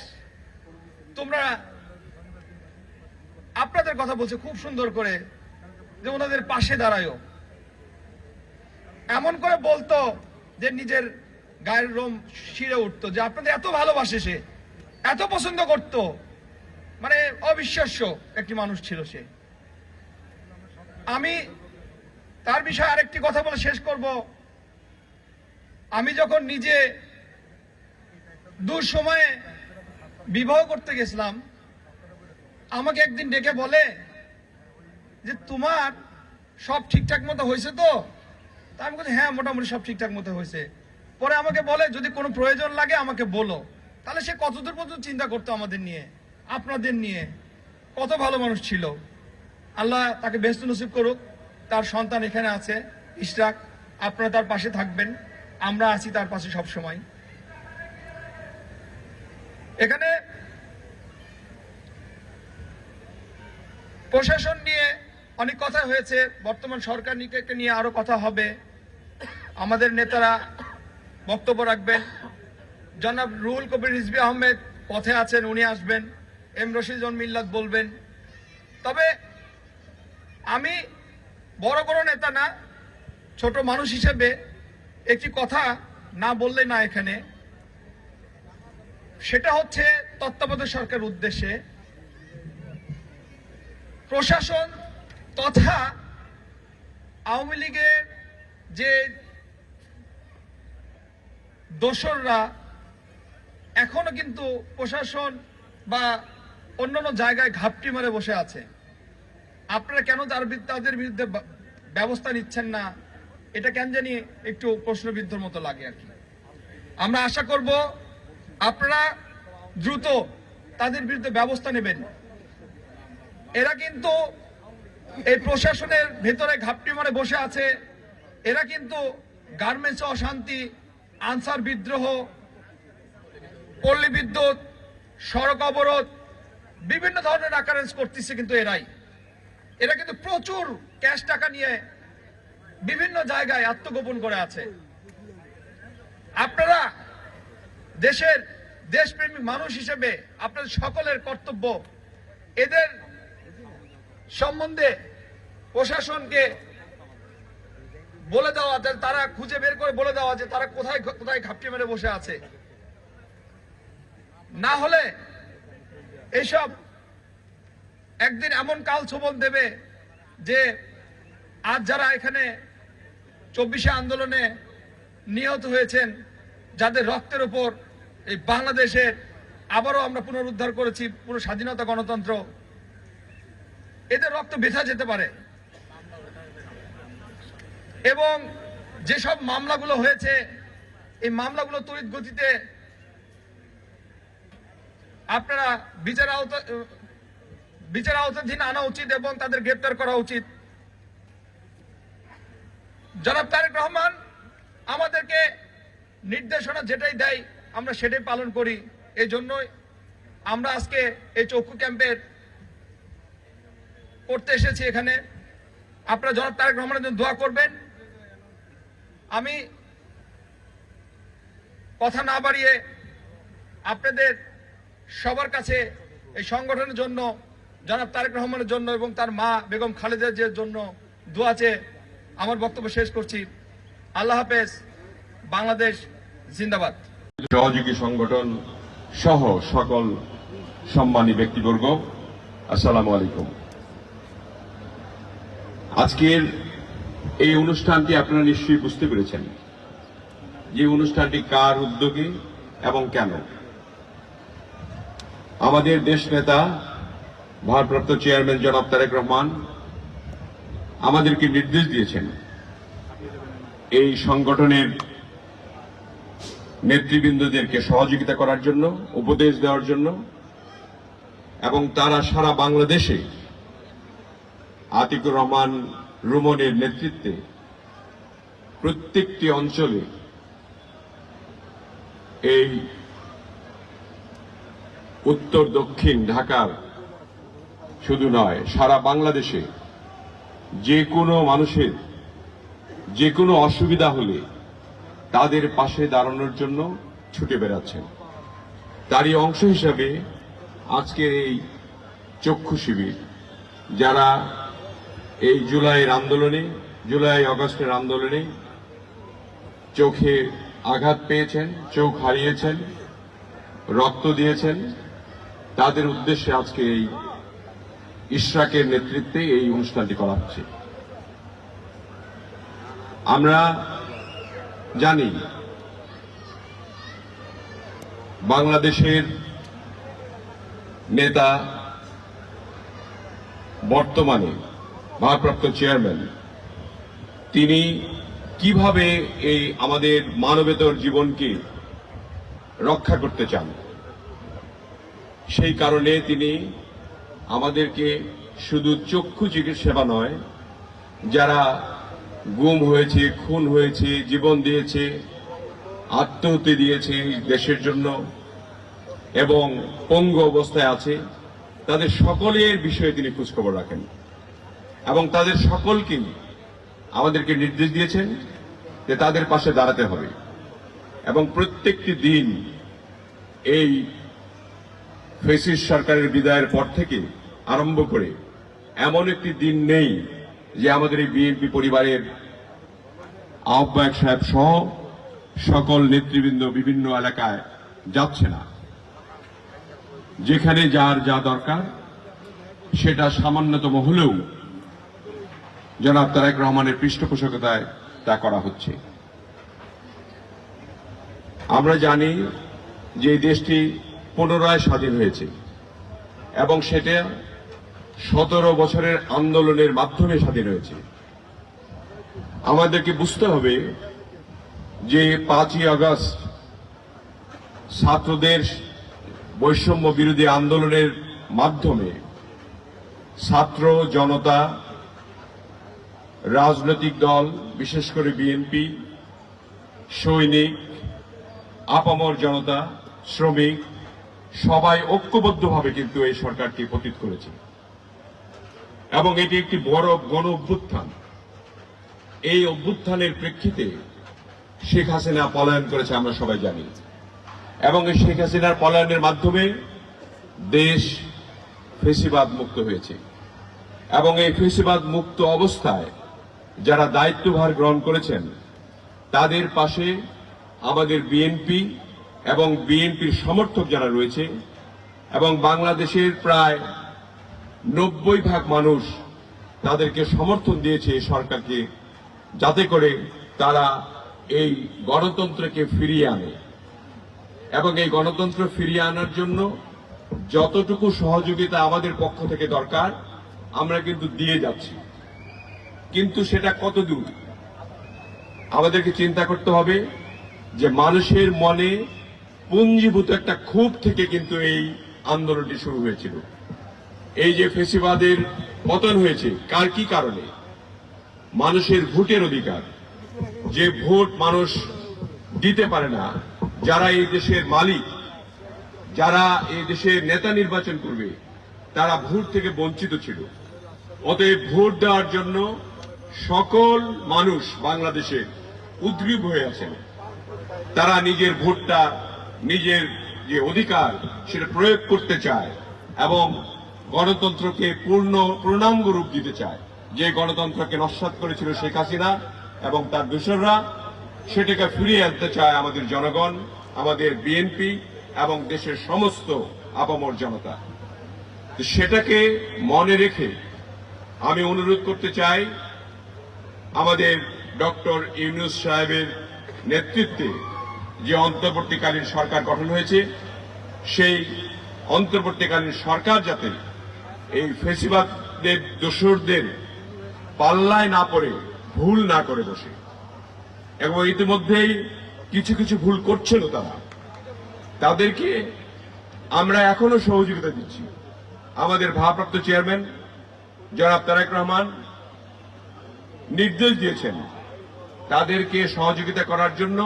তোমরা, আপনাদের কথা বলছে খুব সুন্দর করে, যে ওনাদের পাশে দাঁড়ায়ও। এমন করে বলতো যে নিজের গায়ের রোম শিরে উঠতো, যে আপনাদের এত ভালোবাসে, সে এত পছন্দ করত, মানে অবিশ্বাস্য একটি মানুষ ছিল সে। আমি তার বিষয়ে আরেকটি কথা বলে শেষ করব। আমি যখন নিজে দুঃসময়ে বিবাহ করতে গেছিলাম, আমাকে একদিন ডেকে বলে যে তোমার সব ঠিকঠাক মতো হয়েছে তো? তা আমি বলছি হ্যাঁ, মোটামুটি সব ঠিকঠাক মতো হয়েছে। পরে আমাকে বলে যদি কোনো প্রয়োজন লাগে আমাকে বলো। তাহলে সে কতদূর পর্যন্ত চিন্তা করতো আমাদের নিয়ে, আপনাদের নিয়ে। কত ভালো মানুষ ছিল। আল্লাহ তাকে বেহেশত নসিব করুক। তার সন্তান এখানে আছে, ইশরাক, আপনারা তার পাশে থাকবেন, আমরা আছি তার পাশে সব সময়। এখানে প্রশাসন নিয়ে অনেক কথা হয়েছে, বর্তমান সরকার নিয়ে আরো কথা হবে। আমাদের নেতারা বক্তব্য রাখবেন। জনাব রুহুল কবির রিজভী আহমেদ পথে আছেন, উনি আসবেন। এম রশিদুল মিল্লাত বলবেন। তবে আমি বড় নেতা না, ছোট মানুষ হিসেবে একটি কথা না বললে না এখানে, সেটা হচ্ছে তত্ত্বাবধায়ক সরকারের উদ্দেশ্যে প্রশাসন তথা আওয়ামী লীগের যে দোসররা এখনো কিন্তু প্রশাসন বা অন্যান্য জায়গায় ঘাপটি মারে বসে আছে। আপনারা কেন তাদের বিরুদ্ধে ব্যবস্থা নিচ্ছেন না, এটা কেন জানি একটু প্রশ্নবিদ্ধর মতো লাগে আর কি। আমরা আশা করব আপনারা দ্রুত তাদের বিরুদ্ধে ব্যবস্থা নেবেন। এরা কিন্তু এই প্রশাসনের ভেতরে ঘাপটি মারে বসে আছে। এরা কিন্তু গার্মেন্টস অশান্তি, আনসার বিদ্রোহ, পল্লী বিদ্যুৎ, সড়ক অবরোধ, বিভিন্ন ধরনের আকারেন্স করতেছে কিন্তু এরা কিন্তু প্রচুর ক্যাশ টাকা নিয়ে বিভিন্ন জায়গায় আত্মগোপন করে আছে। আপনারা দেশপ্রেমিক মানুষ হিসেবে আপনাদের সকলের কর্তব্য এদের সম্বন্ধে প্রশাসনকে বলে দেওয়া, তারা খুঁজে বের করে বলে দেওয়া যে তারা কোথায় কোথায় ঘাপটি মেরে বসে আছে। না হলে এইসব একদিন এমন কাল ছোবল দেবে যে আজ যারা এখানে 24শে আন্দোলনে নিহত হয়েছেন, যাদের রক্তের উপর এই বাংলাদেশের আবারও আমরা পুনরুদ্ধার করেছি, পুরো স্বাধীনতা গণতন্ত্র, এদের রক্ত বৃথা যেতে পারে। এবং যেসব মামলাগুলো হয়েছে, এই মামলাগুলো তড়িৎ গতিতে আপনারা বিচার আওতাধীন আনা উচিত এবং তাদের গ্রেপ্তার করা উচিত। জনাব তারেক রহমান আমাদেরকে নির্দেশনা যেটাই দেয় আমরা সেটাই পালন করি। এই জন্যই আমরা আজকে এই চক্ষু ক্যাম্পের করতে এসেছি এখানে। আপনারা জনাব তারেক রহমানের জন্য দোয়া করবেন। আমি কথা না বাড়িয়ে আপনাদের সবার কাছে এই সংগঠনের জন্য, জনাব তারেক রহমানের জন্য এবং তার মা বেগম খালেদা জিয়ার জন্য দোয়া চেয়ে আমার বক্তব্য শেষ করছি। আল্লাহ হাফেজ। বাংলাদেশ জিন্দাবাদ। সহযোগী সংগঠন সহ সকল সম্মানী ব্যক্তিবর্গ, আসসালামু আলাইকুম। আজকের এই অনুষ্ঠানটি আপনারা নিশ্চয়ই বুঝতে পেরেছেন যে অনুষ্ঠানটি কার উদ্যোগে এবং কেন। আমাদের দেশ নেতা ভারপ্রাপ্ত চেয়ারম্যান জনাব তারেক রহমান আমাদেরকে নির্দেশ দিয়েছেন এই সংগঠনের নেতৃবৃন্দদেরকে সহযোগিতা করার জন্য, উপদেশ দেওয়ার জন্য, এবং তারা সারা বাংলাদেশে আতিকুর রহমান রুমনের নেতৃত্বে প্রত্যেকটি অঞ্চলে এই উত্তর দক্ষিণ ঢাকার শুধু নয়, সারা বাংলাদেশে যে কোনো মানুষের যে কোনো অসুবিধা হলে তাদের পাশে দাঁড়ানোর জন্য ছুটে বেড়াচ্ছেন। তারই অংশ হিসাবে আজকের এই চক্ষু শিবির, যারা এই জুলাই আগস্টের আন্দোলনে চোখে আঘাত পেয়েছেন, চোখ হারিয়েছেন, রক্ত দিয়েছেন, তাদের উদ্দেশ্যে আজকে এই ইশরাকের নেতৃত্বে এই অনুষ্ঠানটি করা হচ্ছে। আমরা জানি বাংলাদেশের নেতা, বর্তমানে ভারপ্রাপ্ত চেয়ারম্যান, তিনি কিভাবে এই আমাদের মানবেতর জীবনকে রক্ষা করতে চান। সেই কারণে তিনি আমাদেরকে শুধু চক্ষু চিকিৎসা সেবা নয়, যারা গুম হয়েছে, খুন হয়েছে, জীবন দিয়েছে, আত্মহত্যা দিয়েছে দেশের জন্য এবং পঙ্গু অবস্থায় আছে, তাদের সকলের বিষয়ে তিনি খোঁজখবর রাখেন এবং তাদের সকলকেই আমাদেরকে নির্দেশ দিয়েছেন যে তাদের পাশে দাঁড়াতে হবে। এবং প্রত্যেকটি দিন এই ফ্যাসিস্ট সরকারের বিদায়ের পর থেকে আরম্ভ করে এমন একটি দিন নেই যে আমাদের এই বিএনপি পরিবারের আহ্বায়ক সাহেব সহ সকল নেতৃবৃন্দ বিভিন্ন এলাকায় যাচ্ছে না। যেখানে যার যা দরকার সেটা সামান্যতম হলেও জনাব তারেক রহমানের পৃষ্ঠপোষকতায় তা করা হচ্ছে। আমরা জানি যে এই দেশটি পুনরায় স্বাধীন হয়েছে এবং সেটা 17 বছরের আন্দোলনের মাধ্যমে স্বাধীন হয়েছে। আমাদেরকে বুঝতে হবে যে 5ই আগস্ট ছাত্রদের বৈষম্য বিরোধী আন্দোলনের মাধ্যমে ছাত্র জনতা, রাজনৈতিক দল, বিশেষ করে বিএনপি, সৈনিক, আপামর জনতা, শ্রমিক সবাই ঐক্যবদ্ধভাবে কিন্তু এই সরকারকে পতিত করেছে এবং এটি একটি বড় গণ অভ্যুত্থান। এই অভ্যুত্থানের প্রেক্ষিতে শেখ হাসিনা পলায়ন করেছে, আমরা সবাই জানি, এবং এই শেখ হাসিনার পলায়নের মাধ্যমে দেশ ফ্যাসিবাদ মুক্ত হয়েছে এবং এই ফ্যাসিবাদ মুক্ত অবস্থায় যারা দায়িত্বভার গ্রহণ করেছেন তাদের পাশে আমাদের বিএনপি এবং বিএনপির সমর্থক যারা রয়েছে এবং বাংলাদেশের প্রায় 90% মানুষ তাদেরকে সমর্থন দিয়েছে এই সরকারকে, যাতে করে তারা এই গণতন্ত্রকে ফিরিয়ে আনে এবং এই গণতন্ত্র ফিরিয়ে আনার জন্য যতটুকু সহযোগিতা আমাদের পক্ষ থেকে দরকার আমরা কিন্তু দিয়ে যাচ্ছি। কিন্তু সেটা কত দূর আমাদেরকে চিন্তা করতে হবে যে মানুষের মনে পুঞ্জীভূত একটা ক্ষোভ থেকে কিন্তু এই আন্দোলনটি শুরু হয়েছিল। এই যে ফ্যাসিবাদের পতন হয়েছে কার কি কারণে? মানুষের ভোটের অধিকার, যে ভোট মানুষ দিতে পারে না, যারা এই দেশের মালিক, যারা এই দেশের নেতা নির্বাচন করবে, তারা ভোট থেকে বঞ্চিত ছিল। অতএব ভোট দেওয়ার জন্য সকল মানুষ বাংলাদেশে উদ্গ্রীব হয়ে আছেন তারা নিজের ভোটটা, নিজের যে অধিকার সেটা প্রয়োগ করতে চায় এবং গণতন্ত্রকে পূর্ণাঙ্গ রূপ দিতে চায়। যে গণতন্ত্রকে নস্যাৎ করেছিল শেখ হাসিনা এবং তার দোসররা, সেটাকে ফিরিয়ে আনতে চায় আমাদের জনগণ, আমাদের বিএনপি এবং দেশের সমস্ত আপামর জনতা। সেটাকে মনে রেখে আমি অনুরোধ করতে চাই, আমাদের ডক্টর ইউনূস সাহেবের নেতৃত্বে যে অন্তর্বর্তীকালীন সরকার গঠন হয়েছে, সেই অন্তর্বর্তীকালীন সরকার যাতে এই ফেসিবাদের দোসরদের পাল্লায় না পড়ে ভুল না করে বসে, এবং ইতিমধ্যেই কিছু কিছু ভুল করছিল তাদেরকে আমরা এখনো সহযোগিতা দিচ্ছি। আমাদের ভারপ্রাপ্ত চেয়ারম্যান জনাব তারেক রহমান নির্দেশ দিয়েছেন তাদেরকে সহযোগিতা করার জন্য,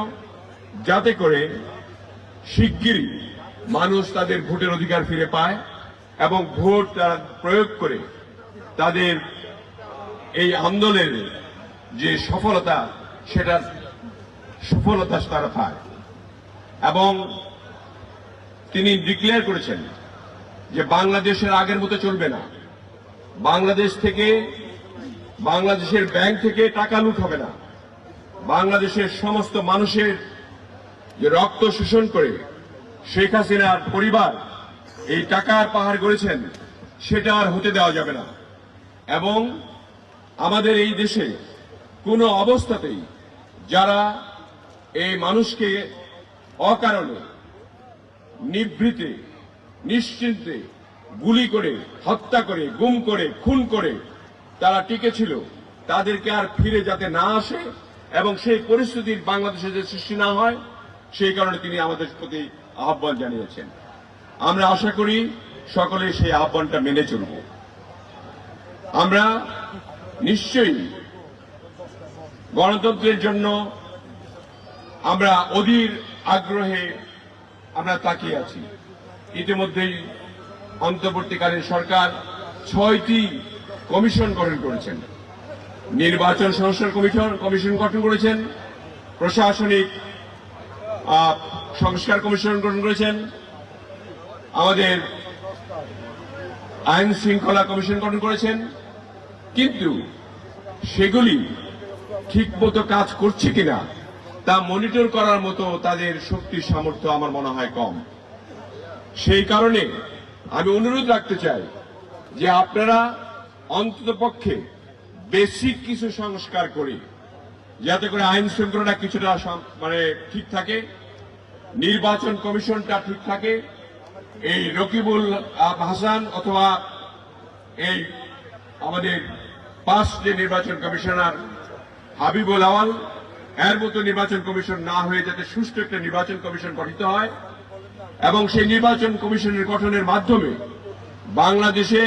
যাতে করে শিগগিরই মানুষ তাদের ভোটের অধিকার ফিরে পায় এবং ভোট তারা প্রয়োগ করে তাদের এই আন্দোলনের যে সফলতা, সেটার সফলতা তারা পায়। এবং তিনি ডিক্লেয়ার করেছেন যে বাংলাদেশের আগের মতো চলবে না, বাংলাদেশের ব্যাংক থেকে টাকা লুট হবে না, বাংলাদেশের সমস্ত মানুষের যে রক্ত শোষণ করে শেখ হাসিনার পরিবার এই টাকার পাহাড় গড়েছেন, সেটা আর হতে দেওয়া যাবে না। এবং আমাদের এই দেশে কোনো অবস্থাতেই যারা এই মানুষকে অকারণে নিভৃতে নিশ্চিন্তে গুলি করে, হত্যা করে, গুম করে, খুন করে তারা টিকেছিল, তাদেরকে আর ফিরে যাতে না আসে এবং সেই পরিস্থিতির বাংলাদেশে যে সৃষ্টি না হয়, সেই কারণে তিনি আমাদের প্রতি আহ্বান জানিয়েছেন। আমরা আশা করি সকলে সেই আহ্বানটা মেনে চলব। আমরা নিশ্চয়ই গণতন্ত্রের জন্য আমরা অধীর আগ্রহে আমরা তাকিয়ে আছি। ইতিমধ্যেই অন্তর্বর্তীকালীন সরকার 6টি কমিশন গঠন করেছেন, নির্বাচন সংস্কার কমিশন গঠন করেছেন, প্রশাসনিক সংস্কার কমিশন গঠন করেছেন, আমাদের আইন শৃঙ্খলা কমিশন গঠন করেছেন। কিন্তু সেগুলি ঠিকমতো কাজ করছে কিনা তা মনিটর করার মতো তাদের শক্তি সামর্থ্য আমার মনে হয় কম। সেই কারণে আমি অনুরোধ রাখতে চাই যে আপনারা অন্ততপক্ষে বেসিক কিছু সংস্কার করে, যাতে করে আইন শৃঙ্খলা কিছুটা ঠিক থাকে, নির্বাচন কমিশনটা ঠিক থাকে, এই রকিবুল হাসান অথবা এই আমাদের 5 যে নির্বাচন কমিশনার হাবিবুল আওয়াল, এর মতো নির্বাচন কমিশন না হয়ে যাতে সুষ্ঠু একটা নির্বাচন কমিশন গঠিত হয় এবং সেই নির্বাচন কমিশনের গঠনের মাধ্যমে বাংলাদেশে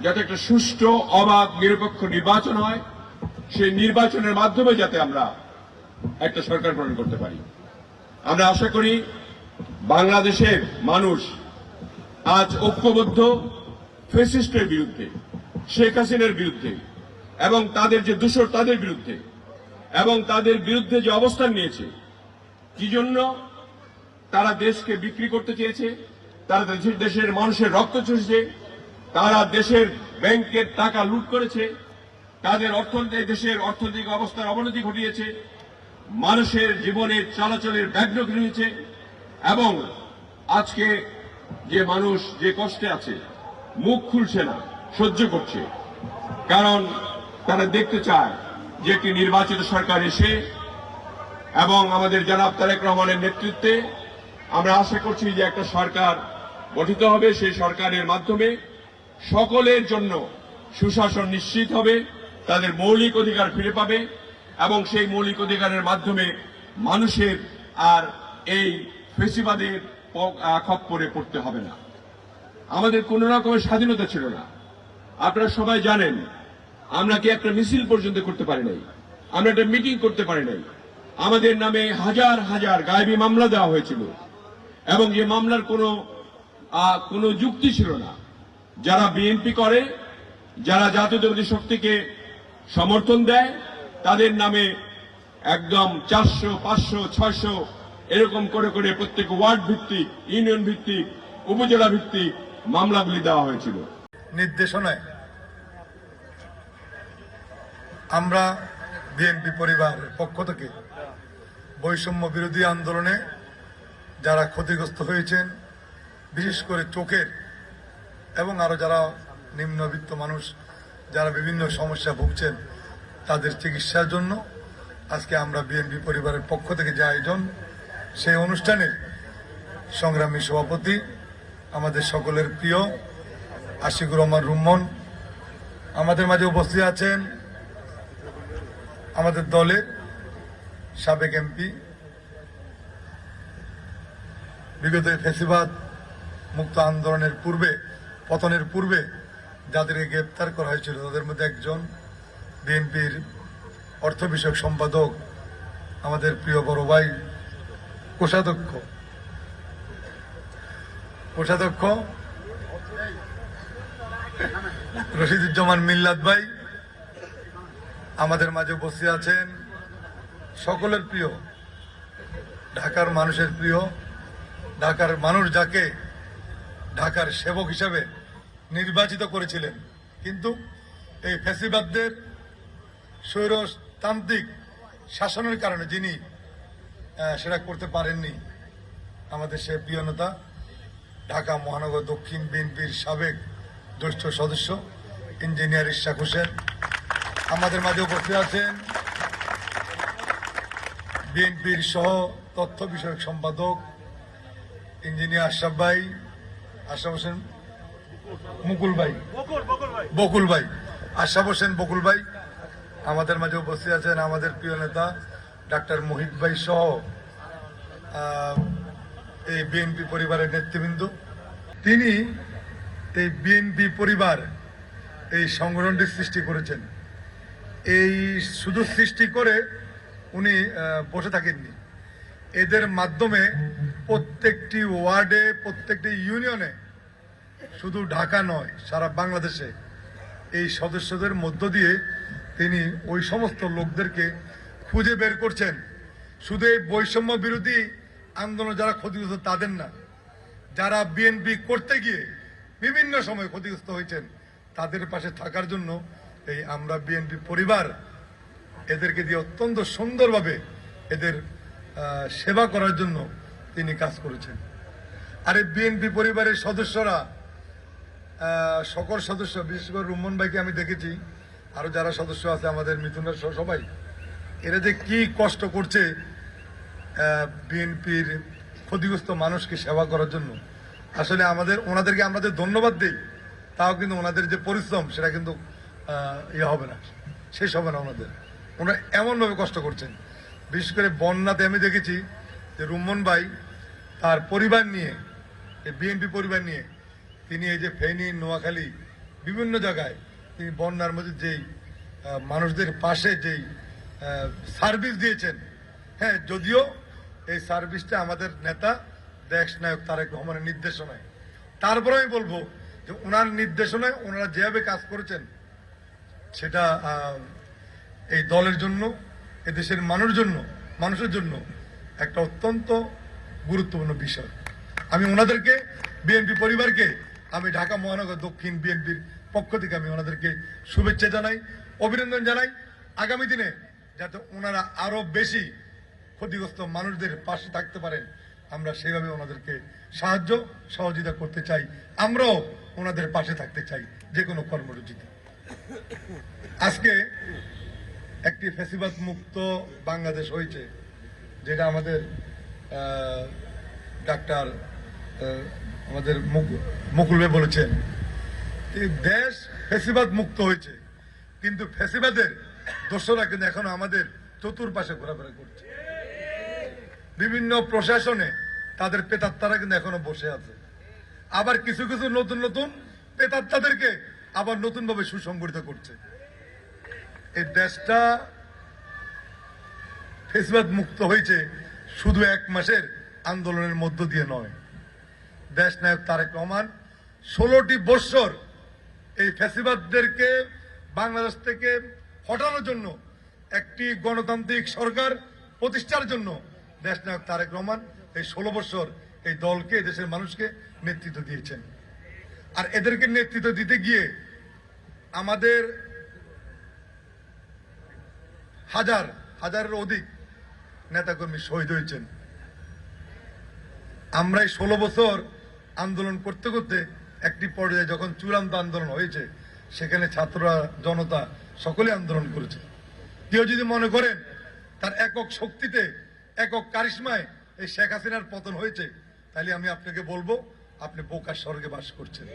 যাতে একটা সুষ্ঠু, অবাধ, নিরপেক্ষ নির্বাচন হয়, সেই নির্বাচনের মাধ্যমে যাতে আমরা একটা সরকার গঠন করতে পারি। আমরা আশা করি বাংলাদেশের মানুষ আজ ঐক্যবদ্ধ ফ্যাসিস্টের বিরুদ্ধে, শেখ হাসিনার বিরুদ্ধে এবং তাদের যে দোসর তাদের বিরুদ্ধে, এবং তাদের বিরুদ্ধে যে অবস্থান নিয়েছে, কি জন্য তারা দেশকে বিক্রি করতে চেয়েছে, তারা দেশের মানুষের রক্ত চুষেছে, তারা দেশের ব্যাংকের টাকা লুট করেছে, তাদের দেশের অর্থনৈতিক অবস্থার অবনতি ঘটিয়েছে, মানুষের জীবনের চলাচলের ব্যাঘ্র ঘটিয়েছে এবং আজকে যে মানুষ যে কষ্টে আছে, মুখ খুলছে না, সহ্য করছে, কারণ তারা দেখতে চায় যে একটি নির্বাচিত সরকার এসে এবং আমাদের জনাব তারেক রহমানের নেতৃত্বে আমরা আশা করছি যে একটা সরকার গঠিত হবে। সেই সরকারের মাধ্যমে সকলের জন্য সুশাসন নিশ্চিত হবে, তাদের মৌলিক অধিকার ফিরে পাবে এবং সেই মৌলিক অধিকারের মাধ্যমে মানুষের আর এই ফেসিবাদের খপ্পরে পড়তে হবে না। আমাদের কোন রকমের স্বাধীনতা ছিল না। আপনারা সবাই জানেন, আমরা কি একটা মিছিল পর্যন্ত করতে পারি নাই, আমরা একটা মিটিং করতে পারি নাই। আমাদের নামে হাজার হাজার গায়েবী মামলা দেওয়া হয়েছিল এবং যে মামলার কোনো যুক্তি ছিল না। যারা বিএনপি করে, যারা জাতীয়তাবাদী শক্তিকে সমর্থন দেয়, তাদের নামে একদম 400, 500, 600 এরকম করে করে প্রত্যেক ওয়ার্ড ভিত্তিক, ইউনিয়ন ভিত্তিক, উপজেলা ভিত্তিক মামলাগুলি দেওয়া হয়েছিল। নির্দেশনায় আমরা বিএনপি পরিবারের পক্ষ থেকে বৈষম্য বিরোধী আন্দোলনে যারা ক্ষতিগ্রস্ত হয়েছেন, বিশেষ করে চোখের এবং আরো যারা নিম্নবিত্ত মানুষ যারা বিভিন্ন সমস্যা ভুগছেন তাদের চিকিৎসার জন্য আজকে আমরা বিএনপি পরিবারের পক্ষ থেকে যে আয়োজন, সেই অনুষ্ঠানের সংগ্রামী সভাপতি আমাদের সকলের প্রিয় আশিকুর রহমান রুম্মন আমাদের মাঝে উপস্থিত আছেন। আমাদের দলের সাবেক এমপি, বিগত ফ্যাসিবাদ মুক্ত আন্দোলনের পূর্বে, পতনের পূর্বে যাদেরকে গ্রেপ্তার করা হয়েছিল তাদের মধ্যে একজন বিএনপির অর্থ বিষয়ক সম্পাদক, আমাদের প্রিয় বড় ভাই কোষাধ্যক্ষ রশিদুজ্জামান মিল্লাত ভাই আমাদের মাঝে উপস্থিত আছেন। সকলের প্রিয়, ঢাকার মানুষের প্রিয়, ঢাকার মানুষ যাকে ঢাকার সেবক হিসাবে নির্বাচিত করেছিলেন, কিন্তু এই ফ্যাসিবাদদের স্বৈরতান্ত্রিক শাসনের কারণে যিনি সেটা করতে পারেননি, আমাদের সে প্রিয় নেতা ঢাকা মহানগর দক্ষিণ বিএনপির সাবেক জ্যেষ্ঠ সদস্য ইঞ্জিনিয়ার ইশাক হোসেন আমাদের মাঝে উপস্থিত আছেন। বিএনপির সহ তথ্য বিষয়ক সম্পাদক ইঞ্জিনিয়ার আশরাফ হোসেন বকুল ভাই আমাদের মাঝে উপস্থিত আছেন। আমাদের প্রিয় নেতা ডাক্তার মোহিত ভাই সহ এই বিএনপি পরিবারের নেতৃবৃন্দ। তিনি এই বিএনপি পরিবার এই সংগঠনটি সৃষ্টি করেছেন। এই শুধু সৃষ্টি করে উনি বসে থাকেননি, এদের মাধ্যমে প্রত্যেকটি ওয়ার্ডে, প্রত্যেকটি ইউনিয়নে, শুধু ঢাকা নয় সারা বাংলাদেশে এই সদস্যদের মধ্য দিয়ে তিনি ওই সমস্ত লোকদেরকে খুঁজে বের করছেন। শুধু এই বৈষম্য বিরোধী আন্দোলন যারা ক্ষতিগ্রস্ত তাদের না, যারা বিএনপি করতে গিয়ে বিভিন্ন সময় ক্ষতিগ্রস্ত হয়েছেন তাদের পাশে থাকার জন্য এই আমরা বিএনপি পরিবার এদেরকে দিয়ে অত্যন্ত সুন্দরভাবে এদের সেবা করার জন্য তিনি কাজ করেছেন। আর এই বিএনপি পরিবারের সদস্যরা, সকল সদস্য, বিশেষ করে রুম্মন ভাইকে আমি দেখেছি, আরো যারা সদস্য আছে আমাদের মিথুনের সহ সবাই, এরা যে কি কষ্ট করছে বিএনপির ক্ষতিগ্রস্ত মানুষকে সেবা করার জন্য। আসলে ওনাদেরকে আমাদের ধন্যবাদ দিই, তাও কিন্তু ওনাদের যে পরিশ্রম সেটা কিন্তু হবে না, শেষ হবে না। ওনারা এমনভাবে কষ্ট করছেন। বিশেষ করে বন্যাতে আমি দেখেছি যে রুম্মন ভাই তার পরিবার নিয়ে, এই বিএনপি পরিবার নিয়ে তিনি এই যে ফেনী, নোয়াখালী বিভিন্ন জায়গায় তিনি বন্যার মধ্যে যেই মানুষদের পাশে যেই সার্ভিস দিয়েছেন, হ্যাঁ, যদিও এই সার্ভিসটা আমাদের নেতা দেশ নায়ক তারেক রহমানের নির্দেশনায়, তারপরে আমি বলবো যে ওনার নির্দেশনায় ওনারা যেভাবে কাজ করেছেন সেটা এই দলের জন্য, এদেশের মানুষের জন্য একটা অত্যন্ত গুরুত্বপূর্ণ বিষয়। আমি ওনাদেরকে, বিএনপি পরিবারকে, আমি ঢাকা মহানগর দক্ষিণ বিএনপির পক্ষ থেকে আমি ওনাদেরকে শুভেচ্ছা জানাই, অভিনন্দন জানাই। আগামী দিনে যাতে ওনারা আরো বেশি ক্ষতিগ্রস্ত মানুষদের পাশে থাকতে পারেন, আমরা সেভাবে ওনাদেরকে সাহায্য সহযোগিতা করতে চাই। আমরাও ওনাদের পাশে থাকতে চাই যে কোনো কর্মসূচিতে। আজকে একটি ফ্যাসিবাদ মুক্ত বাংলাদেশ হয়েছে, যেটা আমাদের ডাক্তার আমাদের মুকুল ভাই বলেছেন। দেশ ফ্যাসিবাদ মুক্ত হয়েছে, কিন্তু ফ্যাসিবাদের দোষরা কিন্তু এখনো আমাদের চতুর্পাশে ঘোরাফেরা করছে। বিভিন্ন প্রশাসনে তাদের প্রেতাত্মারা কিন্তু এখনো বসে আছে। আবার কিছু কিছু নতুন নতুন প্রেতাত্মাদেরকে আবার নতুন ভাবে সুসংগঠিত করছে। এই দেশটা ফ্যাসিবাদ মুক্ত হয়েছে শুধু 1 মাসের আন্দোলনের মধ্য দিয়ে নয়। দেশ নায়ক তারেক রহমান 16টি বৎসর এই ফ্যাসিবাদদেরকে বাংলাদেশ থেকে হটানোর জন্য, একটি গণতান্ত্রিক সরকার প্রতিষ্ঠার জন্য দেশনায়ক তারেক রহমান এই 16 বছর এই দলকে, দেশের মানুষকে নেতৃত্ব দিয়েছেন। আর এদেরকে নেতৃত্ব দিতে গিয়ে আমাদের হাজারের অধিক নেতাকর্মী শহীদ হয়েছেন। আমরা এই 16 বছর আন্দোলন করতে করতে একটি পর্যায়ে যখন চূড়ান্ত আন্দোলন হয়েছে, সেখানে ছাত্ররা, জনতা সকলে আন্দোলন করেছে। কেউ যদি মনে করেন তার একক শক্তিতে, একক কারিশমায় এই শেখ হাসিনার পতন হয়েছে, তাহলে আমি আপনাকে বলবো আপনি বোকার স্বর্গে বাস করছেন।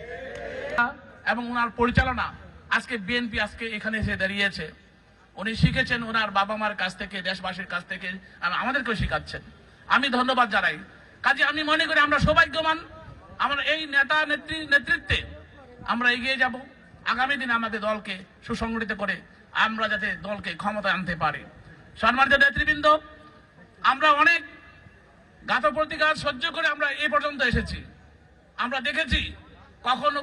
এবং ওনার পরিচালনা আজকে বিএনপি আজকে এখানে এসে দাঁড়িয়েছে। উনি শিখেছেন ওনার বাবা মার কাছ থেকে, দেশবাসীর কাছ থেকে, আমাদেরকেও শিখাচ্ছেন। আমি ধন্যবাদ জানাই। কাজে আমি মনে করি আমরা সৌভাগ্যবান, আমরা এই নেতৃত্বে আমরা এগিয়ে যাব। আগামী দিনে আমাদের দলকে সুসংগঠিত করে আমরা যাতে দলকে ক্ষমতায় আনতে পারি। সম্মানিত নেতৃবৃন্দ, আমরা অনেক ঘাত প্রতিঘাত সহ্য করে আমরা এই পর্যন্ত এসেছি। আমরা দেখেছি কখনো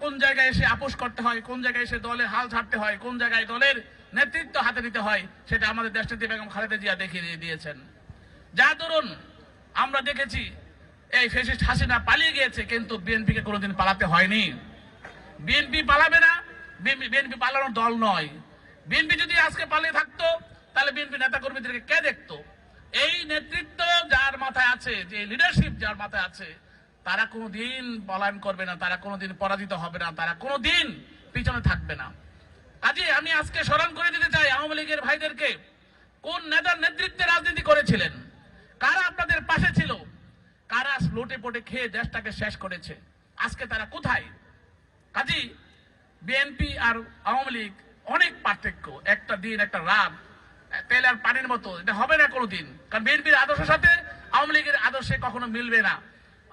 কোন জায়গায় এসে আপোষ করতে হয়, কোন জায়গায় এসে দলের হাল ছাড়তে হয়, কোন জায়গায় দলের নেতৃত্ব হাতে নিতে হয়, সেটা আমাদের দেশনেত্রী বেগম খালেদা জিয়া দেখিয়ে দিয়েছেন। যার দরুন আমরা দেখেছি এই ফ্যাসিস্ট হাসিনা পালিয়ে গিয়েছে, কিন্তু বিএনপিকে কোনোদিন পালাতে হয়নি। বিএনপি পালাবে না, বিএনপি পালানোর দল নয়। বিএনপি যদি আজকে পালিয়ে থাকতো তাহলে বিএনপি নেতা কর্মীদেরকে কে দেখতো? এই নেতৃত্ব যার মাথায় আছে, যে লিডারশিপ যার মাথায় আছে, তারা কোনোদিন পলায়ন করবে না, তারা কোনোদিন পরাজিত হবে না, তারা কোনোদিন পিছনে থাকবে না। কাজে আমি আজকে স্মরণ করে দিতে চাই আওয়ামী লীগের ভাইদেরকে, কোন নেতার নেতৃত্বে রাজনীতি করেছিলেন, কারা আপনাদের পাশে ছিল, কারা লুটে পটে খেয়ে দেশটাকে শেষ করেছে, আজকে তারা কোথায়? কাজী বিএনপি আর আওয়ামী লীগ অনেক পার্থক্য। একটা দিন, একটা রাত, তেল আর পানির মতো, এটা হবে না কোনোদিন। কারণ বিএনপির আদর্শের সাথে আওয়ামী লীগের আদর্শে কখনো মিলবে না।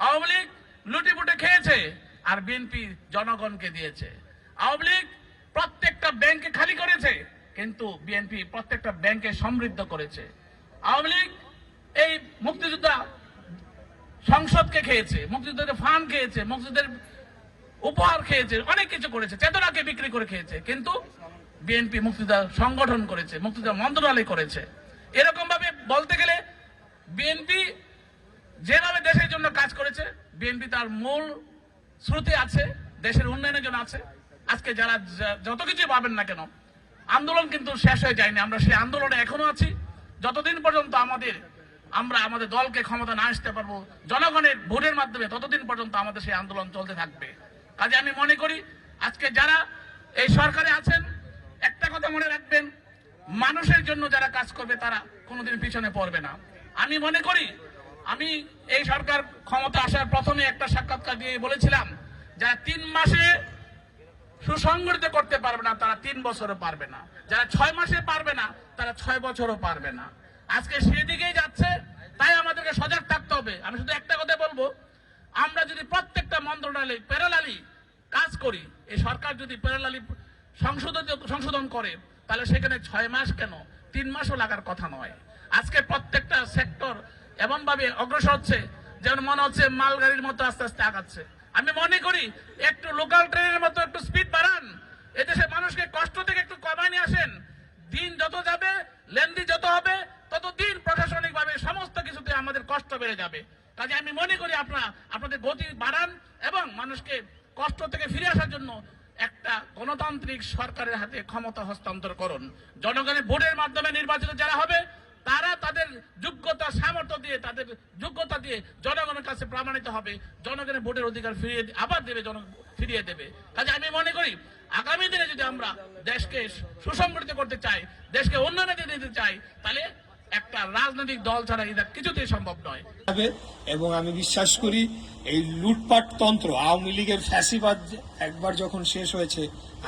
আওয়ামী লীগ লুটে পুটে খেয়েছে আর বিএনপি জনগণকে দিয়েছে। আওয়ামী লীগ প্রত্যেকটা ব্যাংকে খালি করেছে, কিন্তু বিএনপি প্রত্যেকটা ব্যাংকে সমৃদ্ধ করেছে। আওয়ামী লীগ এই মুক্তিযোদ্ধা সংসদকে খেয়েছে, মুক্তিযুদ্ধের ফান্ড খেয়েছে, মুক্তিযুদ্ধের উপহার খেয়েছে, অনেক কিছু করেছে, চেতনাকে বিক্রি করে খেয়েছে। কিন্তু বিএনপি মুক্তিযোদ্ধা সংগঠন করেছে, মুক্তিযোদ্ধা মন্ত্রণালয় করেছে। এরকম ভাবে বলতে গেলে বিএনপি যেভাবে দেশের জন্য কাজ করেছে, বিএনপি তার মূল শ্রুতি আছে, দেশের উন্নয়নের জন্য আছে। আজকে যারা যত কিছু পাবেন না কেন, আন্দোলন কিন্তু শেষ হয়ে যায়নি। আমরা সেই আন্দোলনে এখনো আছি। যতদিন পর্যন্ত আমরা আমাদের দলকে ক্ষমতা না আসতে পারবো জনগণের ভোটের মাধ্যমে, ততদিন পর্যন্ত আমাদের সেই আন্দোলন চলতে থাকবে। কাজে আমি মনে করি আজকে যারা এই সরকারে আছেন, একটা কথা মনে রাখবেন, মানুষের জন্য যারা কাজ করবে তারা কোনোদিন পিছনে পড়বে না। আমি মনে করি, আমি এই সরকার ক্ষমতা আসার প্রথমে একটা সাক্ষাৎকার দিয়ে বলেছিলাম, যারা 3 মাসে সুসংগঠিত করতে পারবে না তারা 3 বছরও পারবে না, যারা 6 মাসে পারবে না তারা 6 বছরও পারবে না। আজকে সেদিকেই যাচ্ছে, তাই আমাদেরকে সজাগ থাকতে হবে। আমি শুধু একটা কথা বলবো, আমরা যদি প্রত্যেকটা মন্ত্রণালয়ে প্যারালালি কাজ করি, এই সরকার যদি প্যারালালি সংশোধন করে, তাহলে সেখানে 6 মাস কেন 3 মাসও লাগার কথা নয়। আজকে প্রত্যেকটা সেক্টর এমন ভাবে অগ্রসর হচ্ছে, যেমন মনে হচ্ছে মালগাড়ির মতো আস্তে আস্তে আগাচ্ছে। আমি মনে করি একটু লোকাল ট্রেনের মতো একটু স্পিড বাড়ান, এদেশে মানুষকে কষ্ট থেকে একটু কমায় নিয়ে আসেন। দিন যত যাবে, লেনদি যত হবে, ততদিন প্রশাসনিক ভাবে সমস্ত কিছুতে আমাদের কষ্ট বেড়ে যাবে। কাজে আমি মনে করি আপনাদের গতি বাড়ান এবং মানুষকে কষ্ট থেকে ফিরে আসার জন্য একটা গণতান্ত্রিক সরকারের হাতে ক্ষমতা হস্তান্তর করুন। জনগণের ভোটের মাধ্যমে নির্বাচিত যারা হবে, তারা তাদের যোগ্যতা, সামর্থ্য দিয়ে, তাদের যোগ্যতা দিয়ে জনগণের কাছে প্রমাণিত হবে, জনগণের ভোটের অধিকার ফিরিয়ে দেবে। কাজে আমি মনে করি আগামী দিনে যদি আমরা দেশকে সুসংগঠিত করতে চাই, দেশকে উন্নয়নে দিতে চাই, তাহলে একটা রাজনৈতিক দল ছাড়া এটা কিছুতেই সম্ভব নয়। এবং আমি বিশ্বাস করি এই লুটপাট তন্ত্র, আওয়ামী লীগের ফ্যাসিবাদ একবার যখন শেষ হয়েছে,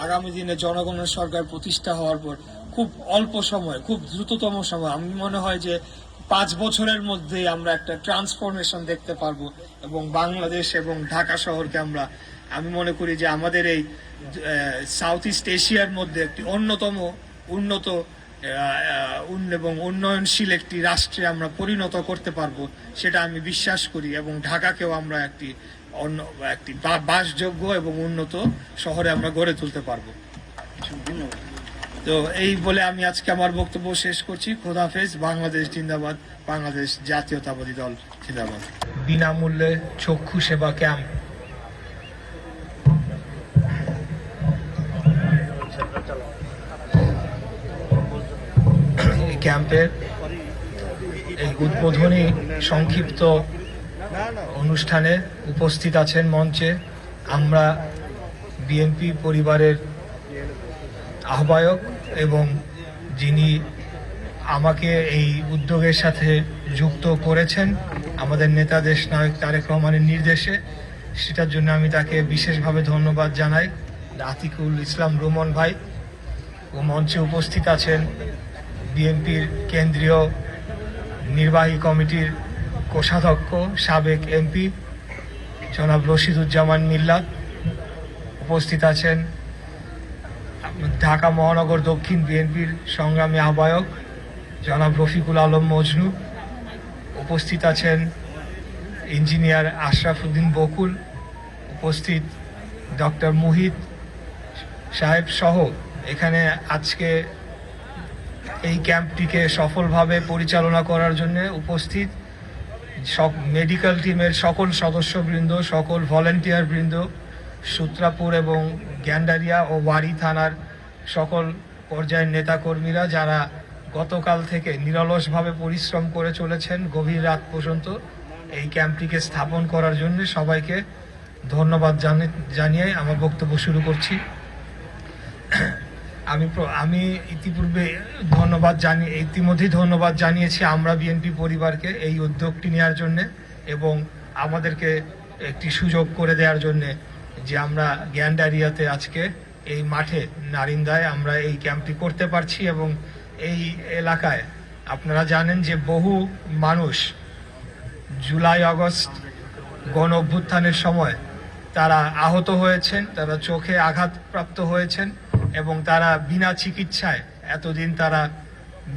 আগামী দিনে জনগণের সরকার প্রতিষ্ঠা হওয়ার পর খুব অল্প সময়, খুব দ্রুততম সময়, আমি মনে হয় যে 5 বছরের মধ্যে আমরা একটা ট্রান্সফরমেশন দেখতে পারবো এবং বাংলাদেশ এবং ঢাকা শহরকে আমি মনে করি যে আমাদের এই সাউথ ইস্ট এশিয়ার মধ্যে একটি অন্যতম উন্নত এবং উন্নয়নশীল একটি রাষ্ট্রে আমরা পরিণত করতে পারবো, সেটা আমি বিশ্বাস করি। এবং ঢাকাকেও আমরা একটি বাসযোগ্য এবং উন্নত শহরে আমরা গড়ে তুলতে পারবো। তো এই বলে আমি আজকে আমার বক্তব্য শেষ করছি। খোদাফেজ। বাংলাদেশ জিন্দাবাদ। বাংলাদেশ জাতীয়তাবাদী দল জিন্দাবাদ। বিনামূল্যে চক্ষু সেবা ক্যাম্প। এই ক্যাম্পের এই উদ্বোধনী সংক্ষিপ্ত অনুষ্ঠানে উপস্থিত আছেন মঞ্চে আমরা বিএনপি পরিবারের আহ্বায়ক এবং যিনি আমাকে এই উদ্যোগের সাথে যুক্ত করেছেন আমাদের নেতা দেশনায়ক তারেক রহমানের নির্দেশে, সেটার জন্য আমি তাকে বিশেষভাবে ধন্যবাদ জানাই। আতিকুল ইসলাম রুমন ভাই ও মঞ্চে উপস্থিত আছেন বিএনপির কেন্দ্রীয় নির্বাহী কমিটির কোষাধ্যক্ষ সাবেক এমপি জনাব রশিদুজ্জামান মিল্লাত, উপস্থিত আছেন ঢাকা মহানগর দক্ষিণ বিএনপির সংগ্রামী আহ্বায়ক জনাব রফিকুল আলম মজনু, উপস্থিত আছেন ইঞ্জিনিয়ার আশরাফ উদ্দিন বকুল, উপস্থিত ডক্টর মুহিত সাহেব সহ এখানে আজকে এই ক্যাম্পটিকে সফলভাবে পরিচালনা করার জন্য উপস্থিত সব মেডিকেল টিমের সকল সদস্যবৃন্দ, সকল ভলেন্টিয়ার বৃন্দ, সূত্রাপুর এবং গ্যান্ডারিয়া ও ওয়ারি থানার সকল পর্যায়ের নেতাকর্মীরা যারা গতকাল থেকে নিরলসভাবে পরিশ্রম করে চলেছেন গভীর রাত পর্যন্ত এই ক্যাম্পটিকে স্থাপন করার জন্য, সবাইকে ধন্যবাদ জানিয়ে আমার বক্তব্য শুরু করছি। আমি ইতিমধ্যেই ধন্যবাদ জানিয়েছি আমরা বিএনপি পরিবারকে এই উদ্যোগটি নেওয়ার জন্য এবং আমাদেরকে একটি সুযোগ করে দেওয়ার জন্য যে আমরা গ্যান্ডারিয়াতে আজকে এই মাঠে নারিন্দায় আমরা এই ক্যাম্পটি করতে পারছি। এবং এই এলাকায় আপনারা জানেন যে বহু মানুষ জুলাই আগস্ট গণ অভ্যুত্থানের সময় তারা আহত হয়েছেন, তারা চোখে আঘাতপ্রাপ্ত হয়েছেন এবং তারা বিনা চিকিৎসায় এতদিন তারা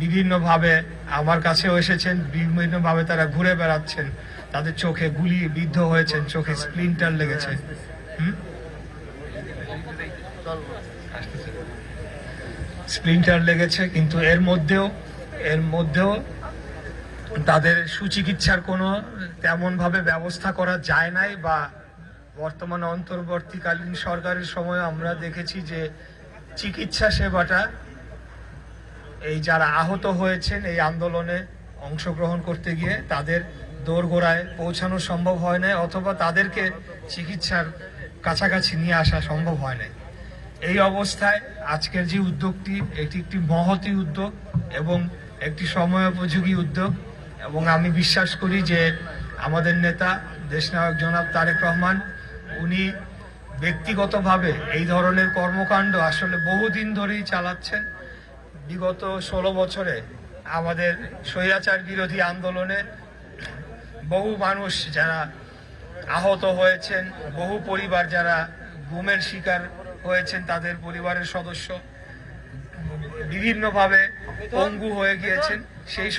বিভিন্নভাবে আমার কাছেও এসেছেন, বিভিন্নভাবে তারা ঘুরে বেড়াচ্ছেন, তাদের চোখে গুলি বিদ্ধ হয়েছেন, চোখে স্প্লিন্টার লেগেছে, কিন্তু এর মধ্যেও তাদের সুচিকিৎসার কোনো তেমন ভাবে ব্যবস্থা করা যায় নাই। বা বর্তমানে অন্তর্বর্তীকালীন সরকারের সময় আমরা দেখেছি যে চিকিৎসা সেবাটা এই যারা আহত হয়েছেন এই আন্দোলনে অংশগ্রহণ করতে গিয়ে তাদের দোরগোড়ায় পৌঁছানো সম্ভব হয় না, অথবা তাদেরকে চিকিৎসার কাছাকাছি নিয়ে আসা সম্ভব হয় না। এই অবস্থায় আজকের যে উদ্যোগটি এটি একটি মহতী উদ্যোগ এবং একটি সময়োপযোগী উদ্যোগ, এবং আমি বিশ্বাস করি যে আমাদের নেতা দেশনায়ক জনাব তারেক রহমান উনি ব্যক্তিগতভাবে এই ধরনের কর্মকাণ্ড আসলে বহুদিন ধরেই চালাচ্ছেন। বিগত 16 বছরে আমাদের স্বৈরাচার বিরোধী আন্দোলনে বহু মানুষ যারা আহত হয়েছেন, বহু পরিবার যারা গুমের শিকার হয়েছেন, তাদের পরিবারের সদস্য বিভিন্নভাবে পঙ্গু হয়ে গিয়েছেন, সেই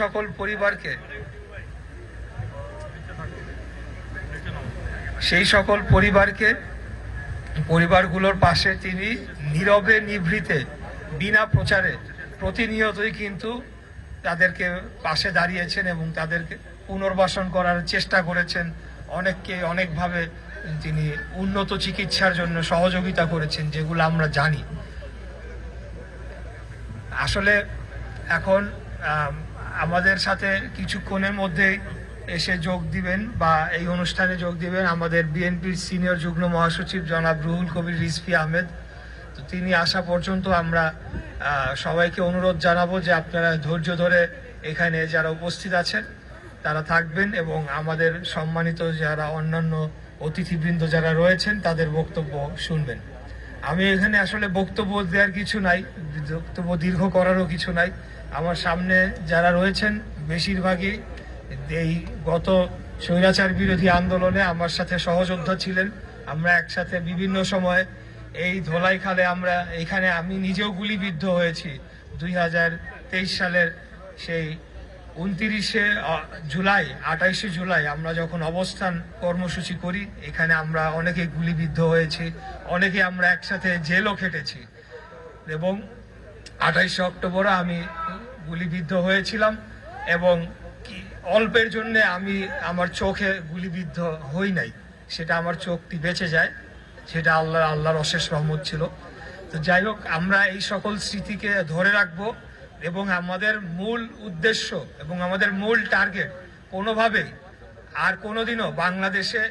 সকল পরিবারগুলোর পাশে তিনি নীরবে নিভৃতে বিনা প্রচারে প্রতিনিয়তই কিন্তু তাদেরকে পাশে দাঁড়িয়েছেন এবং তাদেরকে পুনর্বাসন করার চেষ্টা করেছেন। অনেককে অনেকভাবে তিনি উন্নত চিকিৎসার জন্য সহযোগিতা করেছেন, যেগুলো আমরা জানি। আসলে এখন আমাদের সাথে কিছুক্ষণের মধ্যেই এসে যোগ দিবেন বা এই অনুষ্ঠানে যোগ দিবেন আমাদের বিএনপির সিনিয়র যুগ্ম মহাসচিব জনাব রুহুল কবির রিজভী আহমেদ। তো তিনি আসা পর্যন্ত আমরা সবাইকে অনুরোধ জানাবো যে আপনারা ধৈর্য ধরে এখানে যারা উপস্থিত আছেন তারা থাকবেন এবং আমাদের সম্মানিত যারা অন্যান্য অতিথিবৃন্দ যারা রয়েছেন তাদের বক্তব্য শুনবেন। আমি এখানে আসলে বক্তব্য দেওয়ার কিছু নাই, বক্তব্য দীর্ঘ করারও কিছু নাই। আমার সামনে যারা রয়েছেন বেশিরভাগই এই গত স্বৈরাচার বিরোধী আন্দোলনে আমার সাথে সহযোদ্ধা ছিলেন। আমরা একসাথে বিভিন্ন সময় এই ধোলাইখালে এখানে আমি নিজেও গুলিবিদ্ধ হয়েছি 2023 সালের সেই 29শে জুলাই 28শে জুলাই আমরা যখন অবস্থান কর্মসূচি করি, এখানে আমরা অনেকে গুলিবিদ্ধ হয়েছি, অনেকে আমরা একসাথে জেলও খেটেছি। এবং 28 অক্টোবরে আমি গুলিবিদ্ধ হয়েছিলাম এবং অল্পের জন্য আমি আমার চোখে গুলিবিদ্ধ হই নাই, সেটা আমার চোখটি বেঁচে যায়, সেটা আল্লাহর অশেষ রহমত ছিল। তো যাই হোক, আমরা এই সকল স্মৃতিকে ধরে রাখবো এবং আমাদের মূল উদ্দেশ্য এবং আমাদের মূল টার্গেট কোনোভাবেই আর কোনোদিনও বাংলাদেশে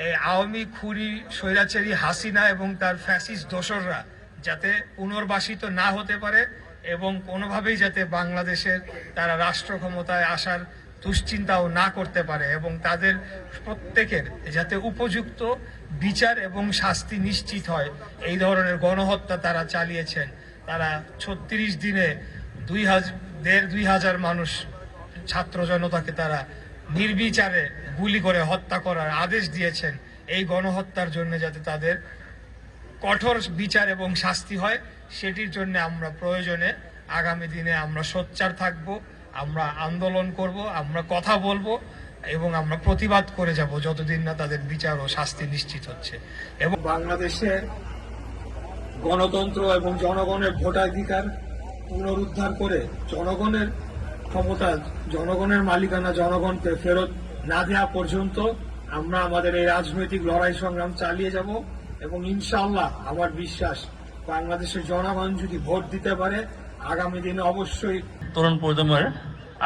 এই আওয়ামী খুনি স্বৈরাচারী হাসিনা এবং তার ফ্যাসিস্ট দোসররা যাতে পুনর্বাসিত না হতে পারে এবং কোনোভাবেই যাতে বাংলাদেশের তারা রাষ্ট্র ক্ষমতায় আসার দুশ্চিন্তাও না করতে পারে এবং তাদের প্রত্যেকের যাতে উপযুক্ত বিচার এবং শাস্তি নিশ্চিত হয়। এই ধরনের গণহত্যা তারা চালিয়েছেন, তারা 36 দিনে 2,500 মানুষ ছাত্র জনতাকে তারা নির্বিচারে গুলি করে হত্যা করার আদেশ দিয়েছেন। এই গণহত্যার জন্য যাতে তাদের কঠোর বিচার এবং শাস্তি হয়, সেটির জন্য আমরা প্রয়োজনে আগামী দিনে আমরা সোচ্চার থাকব, আমরা আন্দোলন করব, আমরা কথা বলবো এবং আমরা প্রতিবাদ করে যাব যতদিন না তাদের বিচার ও শাস্তি নিশ্চিত হচ্ছে। এবং বাংলাদেশে গণতন্ত্র এবং জনগণের ভোটাধিকার পুনরুদ্ধার করে জনগণের ক্ষমতা, জনগণের মালিকানা জনগণকে ফেরত না দেওয়া পর্যন্ত আমরা আমাদের এই রাজনৈতিক লড়াই সংগ্রাম চালিয়ে যাব এবং ইনশাআল্লাহ আমার বিশ্বাস বাংলাদেশের জনগণ যদি ভোট দিতে পারে আগামী দিনে অবশ্যই তরুণ প্রজন্মের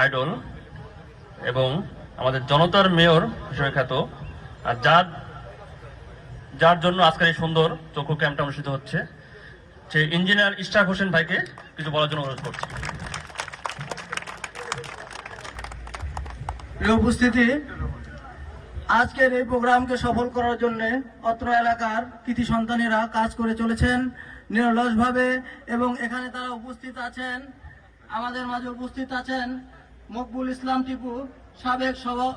আইডল এবং আমাদের জনতার মেয়র হিসেবে খ্যাত, আর যার জন্য আজকের এই সুন্দর চক্ষু ক্যাম্পটা অনুষ্ঠিত হচ্ছে, সেই ইঞ্জিনিয়ার ইশরাক হোসেন ভাইকে কিছু বলার জন্য অনুরোধ করছি। প্রিয় উপস্থিতি, আজকের এই প্রোগ্রামকে সফল করার জন্য অত্র এলাকার কৃতি সন্তানেরা কাজ করে চলেছেন নিরলসভাবে এবং এখানে তারা উপস্থিত আছেন। আমাদের মাঝে উপস্থিত আছেন মকবুল ইসলাম টিপু, সাবেক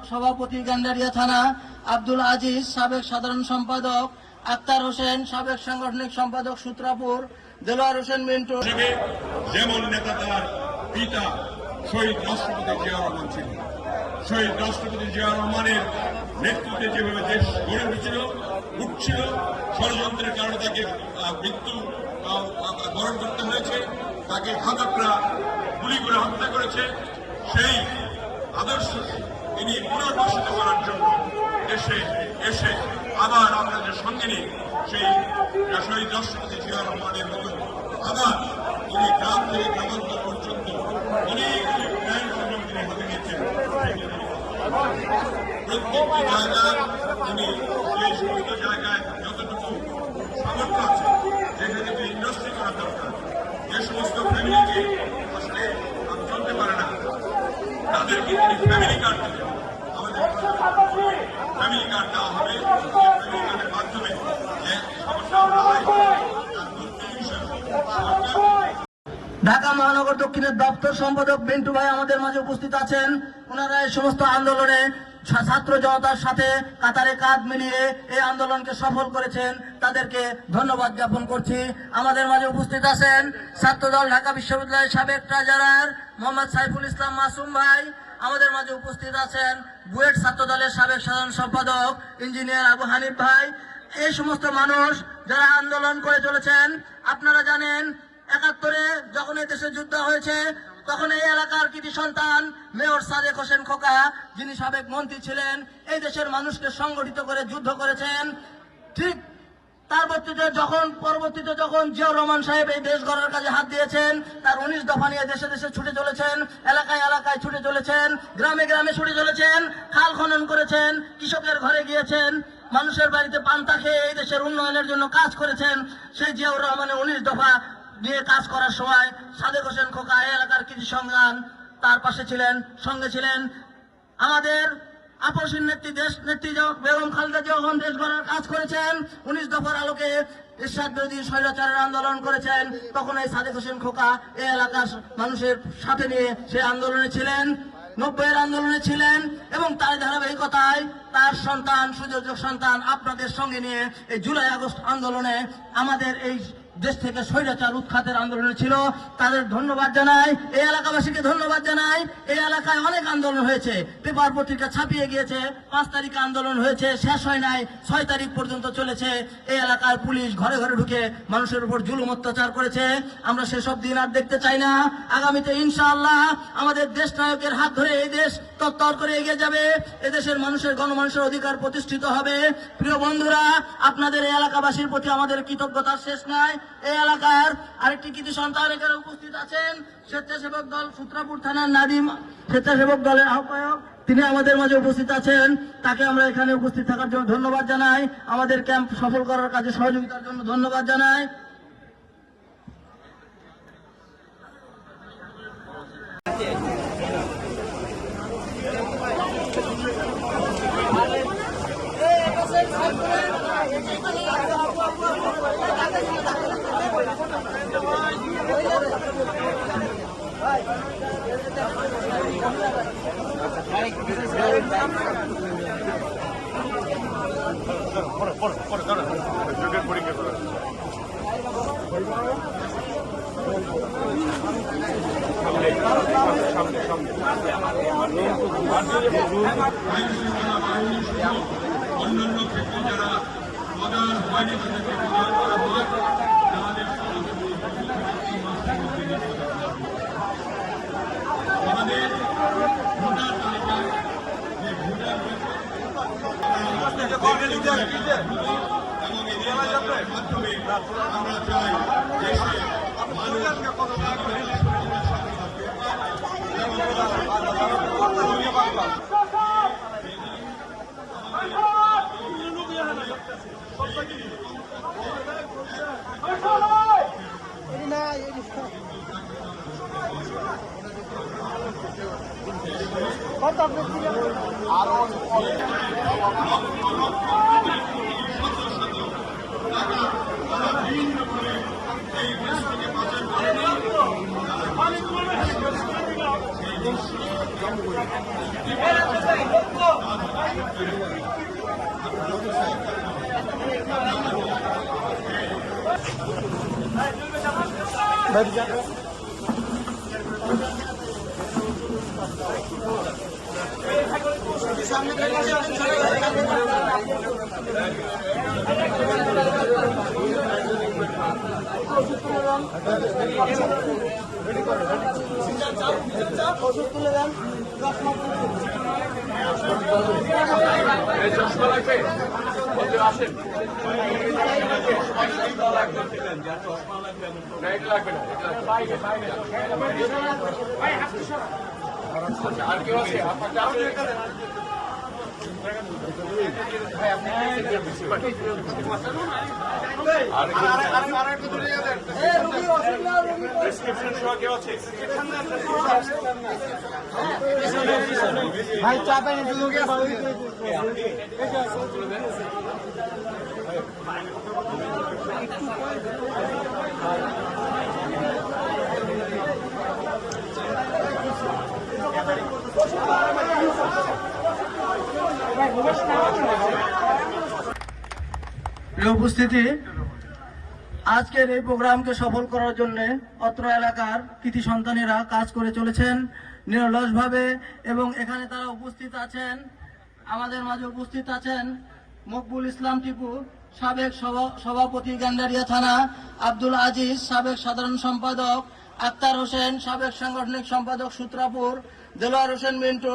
সভাপতি গান্ডারিয়া থানা, আব্দুল আজিজ সাবেক সাধারণ সম্পাদক, আক্তার হোসেন সাবেক সাংগঠনিক সম্পাদক সূত্রাপুর, দেলোয়ার হোসেন মিন্টু। যেমন নেতা তার পিতা শহীদ রাষ্ট্রপতি জিয়া রহমান ছিলেন, শহীদ রাষ্ট্রপতি জিয়া রহমানের নেতৃত্বে যেভাবে দেশ গড়ে উঠছিল, ষড়যন্ত্রের কারণে তাকে মৃত্যু বরণ করতে হয়েছে, তাকে ঘাতকরা গুলি করে হত্যা করেছে। সেই আদর্শ তিনি পুনর্বাসিত করার জন্য দেশে এসে আবার আমাদের সঙ্গে নিয়ে সেই শহীদ রাষ্ট্রপতি জিয়া রহমানের মতো আবার তিনি গ্রাম থেকে গ্রামান্তর পর্যন্ত অনেকগুলি প্ল্যান সংগ্রাম তিনি হাতে নিয়েছেন। প্রত্যেকটি জায়গায় তিনি সেই সমস্ত জায়গায় যতটুকু সামর্থ্য আছে, যেখানে যে ইন্ডাস্ট্রি করা দরকার, যে সমস্ত ফ্যামিলিকে আসলে চলতে পারে না তাদেরকে তিনি ফ্যামিলি কার্ড দিলেন। আমাদের ফ্যামিলি কার্ড দেওয়া হবে, ফ্যামিলি কার্ডের মাধ্যমে যে সমস্যা ঢাকা মহানগর দক্ষিণের দপ্তর সম্পাদক বিন্টু ভাই আমাদের মাঝে উপস্থিত আছেন। ওনারা এই সমস্ত আন্দোলনে ছাত্র জনতার সাথে কাতারে কাঁধ মিলিয়ে এই আন্দোলনকে সফল করেছেন, তাদেরকে ধন্যবাদ জ্ঞাপন করছি। আমাদের মাঝে উপস্থিত আছেন ছাত্রদল ঢাকা বিশ্ববিদ্যালয়ের সাবেক ট্রেজারার মোহাম্মদ সাইফুল ইসলাম মাসুম ভাই। আমাদের মাঝে উপস্থিত আছেন বুয়েট ছাত্রদলের সাবেক সাধারণ সম্পাদক ইঞ্জিনিয়ার আবু হানিফ ভাই। এই সমস্ত মানুষ যারা আন্দোলন করে চলেছেন, আপনারা জানেন ৭১-এ যখন এই দেশে যুদ্ধ হয়েছে তখন এই এলাকার কৃতি সন্তান মেয়র সাদেক হোসেন খোকা, যিনি সাবেক মন্ত্রী ছিলেন, এই দেশের মানুষকে সংগঠিত করে যুদ্ধ করেছেন। ঠিক পরবর্তীতে যখন জিয়াউর রহমান সাহেব এই দেশ গড়ার কাজে হাত দিয়েছেন, তার 19 দফা নিয়ে দেশে দেশে ছুটে চলেছেন, এলাকায় এলাকায় ছুটে চলেছেন, গ্রামে গ্রামে ছুটে চলেছেন, খাল খনন করেছেন, কৃষকের ঘরে গিয়েছেন, মানুষের বাড়িতে পান্তা খেয়ে এই দেশের উন্নয়নের জন্য কাজ করেছেন। সেই জিয়াউর রহমানের 19 দফা নিয়ে কাজ করার সময় সাদেক হোসেন খোকা এই এলাকার কৃষি সংগ্রাম তার পাশে ছিলেন, সঙ্গে ছিলেন। আমাদের আপসীর নেত্রী বেগম খালেদা জিয়া যখন দেশ গড়ার কাজ করেছেন, 19 দফার আলোকে এরশাদ বিরোধী স্বৈরাচারের আন্দোলন করেছেন, তখন এই সাদেক হোসেন খোকা এই এলাকার মানুষের সাথে নিয়ে সে আন্দোলনে ছিলেন, 90-এর আন্দোলনে ছিলেন এবং তার ধারাবাহিকতায় এলাকার সন্তান, সুযোগ্য সন্তান আপনাদের সঙ্গে নিয়ে এই জুলাই আগস্ট আন্দোলনে আমাদের এই দেশ থেকে স্বৈরাচার উৎখাতের আন্দোলন ছিল। তাদের ধন্যবাদ জানাই, এই এলাকাবাসীকে ধন্যবাদ জানাই। এই এলাকায় অনেক আন্দোলন হয়েছে, পেপার পত্রিকা ছাপিয়ে গিয়েছে। 5 তারিখে আন্দোলন হয়েছে, শেষ হয় নাই, 6 তারিখ পর্যন্ত চলেছে। এই এলাকার পুলিশ ঘরে ঘরে ঢুকে মানুষের উপর জুলুম অত্যাচার করেছে। আমরা সেসব দিন আর দেখতে চাই না। আগামীতে ইনশাআল্লাহ আমাদের দেশ নায়কের হাত ধরে এই দেশ তত্তর করে এগিয়ে যাবে। এদেশের মানুষের, গণমানুষের অধিকার প্রতিষ্ঠিত হবে। প্রিয় বন্ধুরা, আপনাদের এই এলাকাবাসীর প্রতি আমাদের কৃতজ্ঞতার শেষ নাই। এই এলাকার আরেকটি কৃতি সন্তান এখানে উপস্থিত আছেন, স্বেচ্ছাসেবক দল সূত্রাপুর থানার নাদিম স্বেচ্ছাসেবক দলের আহ্বায়ক, তিনি আমাদের মাঝে উপস্থিত আছেন। তাকে আমরা এখানে উপস্থিত থাকার জন্য ধন্যবাদ জানাই। আমাদের ক্যাম্প সফল করার কাজে সহযোগিতার জন্য ধন্যবাদ জানাই। অন্যান্য ক্ষেত্রে যারা মজার হয়নি তাদেরকে করা হয় আমাদের ভোটার তালিকায় যে ভোটার এবং এদের মাধ্যমে আমরা চাই দেশে ভাই চাপে লোকে প্রিয় উপস্থিতি, আজকের এই প্রোগ্রামকে সফল করার জন্য অত্র এলাকার কৃতি সন্তানেরা কাজ করে চলেছেন নিরলসভাবে এবং এখানে তারা উপস্থিত আছেন। আমাদের মাঝে উপস্থিত আছেন মকবুল ইসলাম টিপু, সাবেক সভাপতি গান্ডারিয়া থানা, আব্দুল আজিজ সাবেক সাধারণ সম্পাদক, আক্তার হোসেন সাবেক সাংগঠনিক সম্পাদক সূত্রাপুর, দেলোয়ার হোসেন মিন্টু।